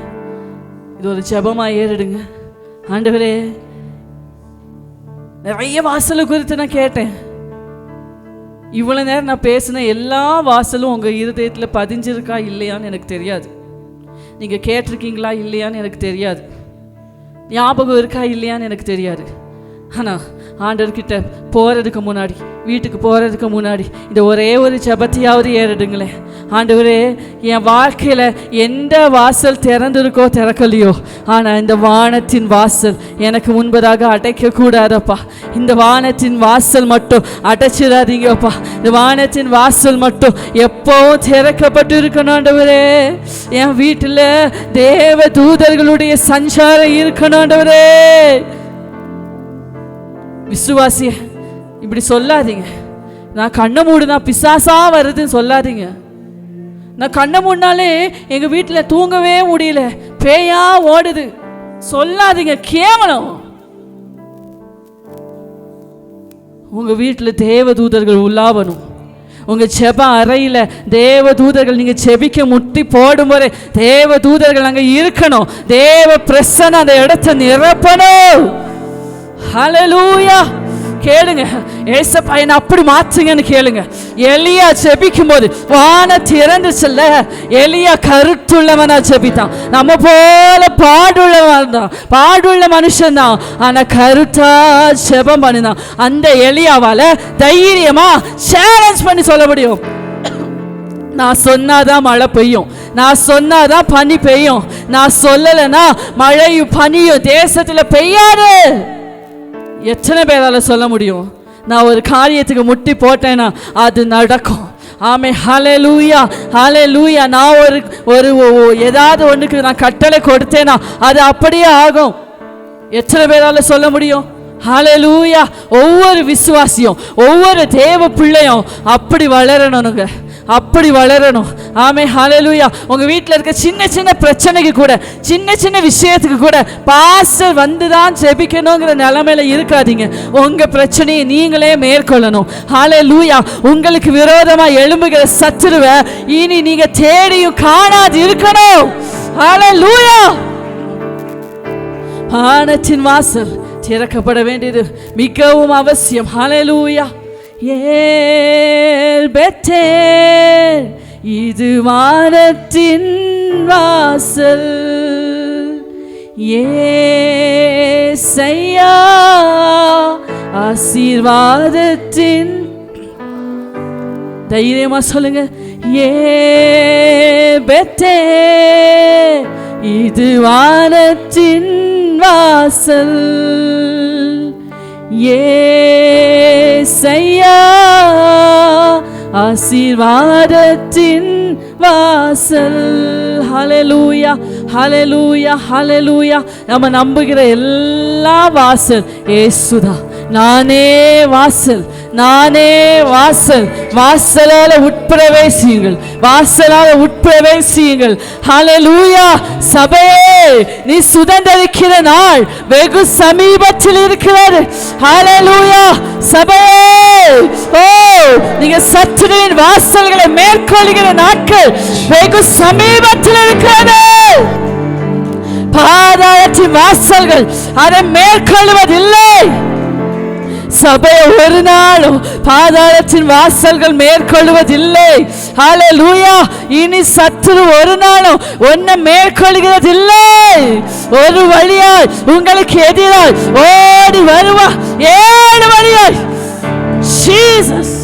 இது ஒரு ஜெபமாக ஏறிடுங்க. ஆண்டவரே, நிறைய வாசலை குறித்து நான் கேட்டேன். இவ்வளவு நேரம் நான் பேசின எல்லா வாசலும் உங்க இருதயத்தில் பதிஞ்சிருக்கா இல்லையான்னு எனக்கு தெரியாது. நீங்க கேட்டிருக்கீங்களா இல்லையான்னு எனக்கு தெரியாது. ஞாபகம் இருக்கா இல்லையான்னு எனக்கு தெரியாது. ஆனால் ஆண்டவர்கிட்ட போகிறதுக்கு முன்னாடி, வீட்டுக்கு போகிறதுக்கு முன்னாடி இந்த ஒரே ஒரு ஜெபத்தையாவது ஏறிடுங்களேன். ஆண்டவரே, என் வாழ்க்கையில் எந்த வாசல் திறந்திருக்கோ திறக்கலையோ, ஆனால் இந்த வானத்தின் வாசல் எனக்கு முன்பதாக அடைக்கக்கூடாதப்பா. இந்த வானத்தின் வாசல் மட்டும் அடைச்சிடாதீங்கப்பா. இந்த வானத்தின் வாசல் மட்டும் எப்போவும் திறக்கப்பட்டு இருக்கணும் ஆண்டவரே. என் வீட்டில் தேவ தூதர்களுடைய சஞ்சாரம் இருக்கணும் ஆண்டவரே. விசுவாசிய இப்படி சொல்லாதீங்க. நான் கண்ணை மூடுனா பிசாசா வருதுன்னு சொல்லாதீங்க. நான் கண்ணை மூடினாலே எங்க வீட்டில் தூங்கவே முடியல, பேயா ஓடுது சொல்லாதீங்க. கேவலம். உங்க வீட்டில் தேவ தூதர்கள் உள்ளாவணும். உங்க செப அறையில தேவ தூதர்கள், நீங்க செபிக்க முட்டி போடும் போதே தேவ தூதர்கள் அங்க இருக்கணும். தேவ பிரசன்னம் அந்த இடத்தை நிரப்பணும். ஹல்லேலூயா. கேளுங்க, ஏசப்பா என்ன அப்படி மாற்றுங்கன்னு கேளுங்க. எலியா ஜெபிக்கும் போது வானம் திறந்துச்சுல்ல. எலியா கருத்துள்ளவனா ஜெபித்தான். நம்ம போல பாடுள்ள மனுஷன் தான், ஆனா கருத்தா ஜெபம் பண்ணினான். அந்த எலியாவால தைரியமா சேலஞ்ச் பண்ணி சொல்ல முடியும், நான் சொன்னாதான் மழை பெய்யும், நான் சொன்னாதான் பனி பெய்யும், நான் சொல்லலைன்னா மழையும் பனியும் தேசத்துல பெய்யாது. எத்தனை பேரால சொல்ல முடியும்? நான் ஒரு காரியத்துக்கு முட்டி போட்டேன்னா அது நடக்கும். ஆமே, ஹல்லேலூயா, ஹல்லேலூயா. நான் ஒரு ஏதாவது ஒன்றுக்கு நான் கட்டளை கொடுத்தேன்னா அது அப்படியே ஆகும். எத்தனை பேரால சொல்ல முடியும்? ஹல்லேலூயா. ஒவ்வொரு விசுவாசியும், ஒவ்வொரு தேவ பிள்ளையும் அப்படி வளரணுங்க, அப்படி வளரணும். ஆமே, ஹல்லேலூயா. உங்க வீட்டில் இருக்க சின்ன சின்ன பிரச்சனைக்கு கூட, சின்ன சின்ன விஷயத்துக்கு கூட பாஸ்டர் வந்து தான் ஜெபிக்கணுங்கிற நிலைமையில இருக்காதீங்க. உங்க பிரச்சனையை நீங்களே மேற்கொள்ளணும். ஹல்லேலூயா. உங்களுக்கு விரோதமா எழும்புகிற சத்துருவை இனி நீங்க தேடியும் காணாது இருக்கணும். ஹல்லேலூயா. வானத்தின் வாசல் திறக்கப்பட வேண்டியது மிகவும் அவசியம். ஹல்லேலூயா. ஏல் பெத்தேல், இது வானத்தின் வாசல். ஏசையா, ஆசீர்வாதத்தின், தைரியமா சொல்லுங்க, ஏல் பெத்தேல், இது வானத்தின் வாசல். ஏசையா, ஆசீர்வாதத்தின் வாசல். ஹல்லேலூயா, ஹல்லேலூயா, ஹல்லேலூயா. நம்ம நம்புகிற எல்லா வாசல் இயேசுதான். நானே வாசல், நானே வாசல். வாசலால உட்பிரவேசியுங்கள், வாசலால உட்பிரவேசியுங்கள். ஹல்லேலூயா. சபையே, நீ சுதந்தரிக்கிற நாள் வெகு சமீபத்தில் இருக்கிறது. ஹல்லேலூயா. சபையே, ஓ, நீங்க சத்துருவின் வாசல்களை மேற்கொள்கிற நாட்கள் வெகு சமீபத்தில் இருக்கிறது. பாதாளத்தின் வாசல்கள் அதை மேற்கொள்வதில்லை. சபை ஒரு நாளும் பாதாளத்தின் வாசல்கள் மேற்கொள்வதில்லை. ஹல்லேலூயா. இனி சத்துரு ஒரு நாளும் ஒன்ன மேற்கொள்கிறதில்லை. ஒரு வழியாய் உங்களுக்கு எதிராய் ஓடி வருவா, 7 வழியாய் ஜீசஸ்,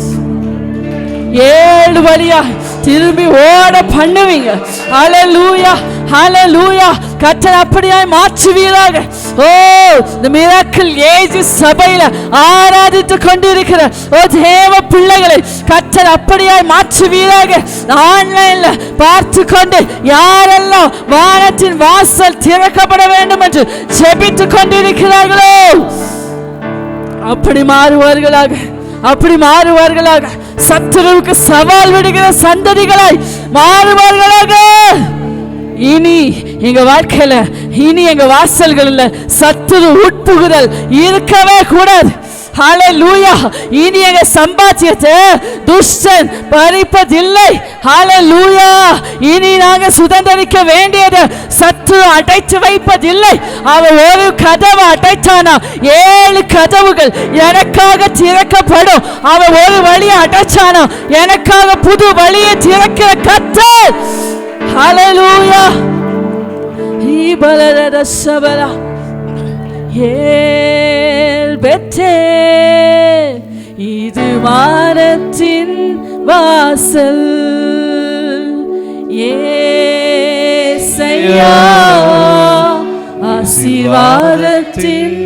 7 வழியாய் திரும்பி ஓட பண்ணுவீங்க. ஹல்லேலூயா, ஹல்லேலூயா. கர்த்தர் அப்படியாய் மாற்றுவீராக. ஓ, இந்த மிராக்கிள் ஏஜ் சபையில ஆராதித்து கொண்டிருக்கிற ஓ தேவ பிள்ளைகளை கர்த்தர் அப்படியாய் மாற்றுவீராக. ஆன்லைன்ல பார்த்து கொண்டு யாரெல்லாம் வானத்தின் வாசல் திறக்கப்பட வேண்டும் என்று ஜெபித்து கொண்டிருக்கிறார்களோ அப்படி மாறுவார்களாக, அப்படி மாறுவார்களாக. சத்துருவுக்கு சவால் விடுகிற சந்ததிகளாய் மாறுவார்களாக. இனி எங்க வாழ்க்கையில, இனி எங்க வாசல்களில் சத்துரு உட்புகுதல் இருக்கவே கூடாது. ஹalleluya. இனி எங்க சம்பாத்தியத்தை துஷ்டன் பறிப்பதில்லை. ஹalleluya. இனி நாங்க சுதந்தரிக்க வேண்டியது சத்து அடைத்து வைப்பதில்லை. அவன் ஒரு கதவை அடைச்சானா 7 கதவுகள் எனக்காக திறக்கப்படும். அவன் ஒரு வழியை அடைச்சானா எனக்காக புது வழியை திறக்கிற கர்த்தர். ஹalleluya. இபலரத சபலா ஏல் பெத்தே இது வானத்தின் வாசல். ஏசையா ஆசீர்வாதத்தின்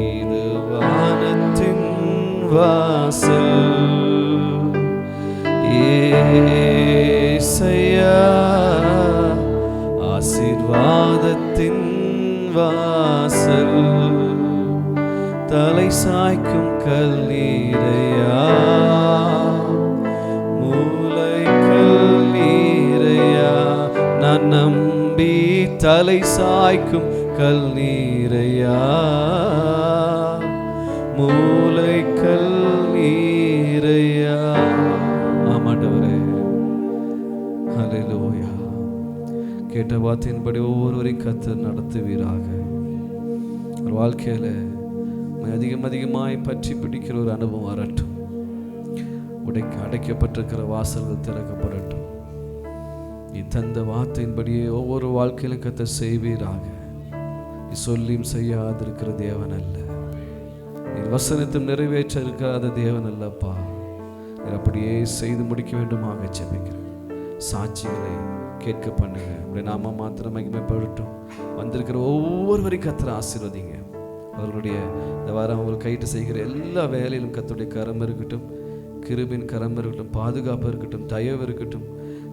இது வானத்தின் வாசல். ஏசையா ஆசீர்வாதத்தின் வாசல். தலை சாய்க்கும் கல்லீரையா மூளை கல்லீரையா நான் நம்பி தலை சாய்க்கும் கல்லீரையா மூளை கல்லீரையா. ஆமாண்டவரே ஹல்லேலூயா. கேட்ட வார்த்தையின்படி ஒவ்வொருவரையும் கர்த்தர் நடத்துவீராக. ஒரு வாழ்க்கையில அதிகமாய் பற்றி பிடிக்கிற ஒரு அனுபவம் வரட்டும். அடைக்கப்பட்டிருக்கிற வாசல்கள் திறக்கப்படட்டும். தந்த வார்த்தையின்படியே ஒவ்வொரு வாழ்க்கையிலும் கர்த்தர் செய்வீராக. சொல்லியும் செய்யாதிருக்கிற தேவன் அல்ல, நீர் வசனத்தும் நிறைவேற்ற இருக்காத தேவன் அல்லப்பா. நீர் அப்படியே செய்து முடிக்க வேண்டுமாக ஜெபிக்கிறேன். சாட்சிகளை கேட்க பண்ணுங்க. அப்படி நாம மாத்திரம் மகிமைப்படட்டும். வந்திருக்கிற ஒவ்வொருவரையும் கர்த்தர் ஆசீர்வதிங்க. அவர்களுடைய இந்த வாரம் அவர்கள் கைட்டு செய்கிற எல்லா வேலையிலும் கர்த்தருடைய கரம் இருக்கட்டும், கிருபின் கரம் இருக்கட்டும், பாதுகாப்பு இருக்கட்டும், தயவு இருக்கட்டும்,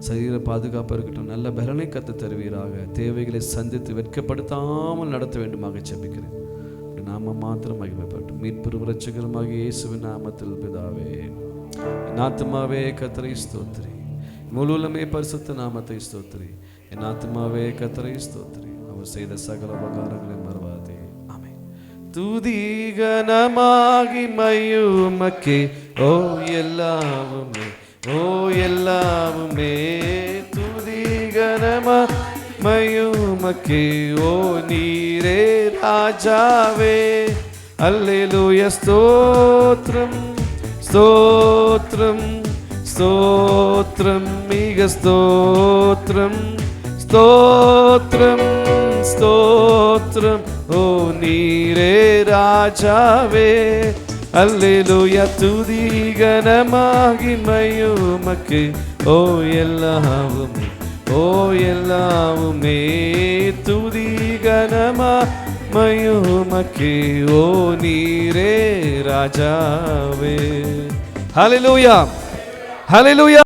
சரீர பாதுகாப்பு இருக்கட்டும். நல்ல பலனை கர்த்தர் தருவீராக. தேவைகளை சந்தித்து வெட்கப்படுத்தாமல் நடத்த வேண்டுமாக ஜெபிக்கிறேன். நாம மாத்திரம் மகிமைப்படட்டும். மீட்பெரும் இரட்சகருமாகிய இயேசுவின் நாமத்தில் பிதாவே. என் ஆத்துமாவே கர்த்தரை ஸ்தோத்திரி, முழு உள்ளமே பரிசுத்த நாமத்தை ஸ்தோத்திரி. என் ஆத்துமாவே கர்த்தரை ஸ்தோத்திரி, அவர் செய்த சகல உபகாரங்களை மறவாதே. ஆமென். துதி கனமாகி மகிமையுமக்கே ஓ எல்லாவுமே, ஓ எல்லாவுமே. துதி கனமாயுமக்கே ஓ நீரே ராஜாவே. அல்லேலூயா. ஸ்தோத்ரம் ஸ்தோத்ரம் ஸ்தோத்ரம் மிக ஸ்தோத்ரம் ஸ்தோத்ரம் ஸ்தோத்ரம் ஓ நீரே ராஜாவே. அல்லேலூயா. துதி கனமகிமையுமக்கு ஓ எல்லாவுமே, ஓ எல்லாவுமே. துதி கனமகிமையுமக்கு ஓ நீரே ராஜாவே. ஹல்லேலூயா, ஹல்லேலூயா.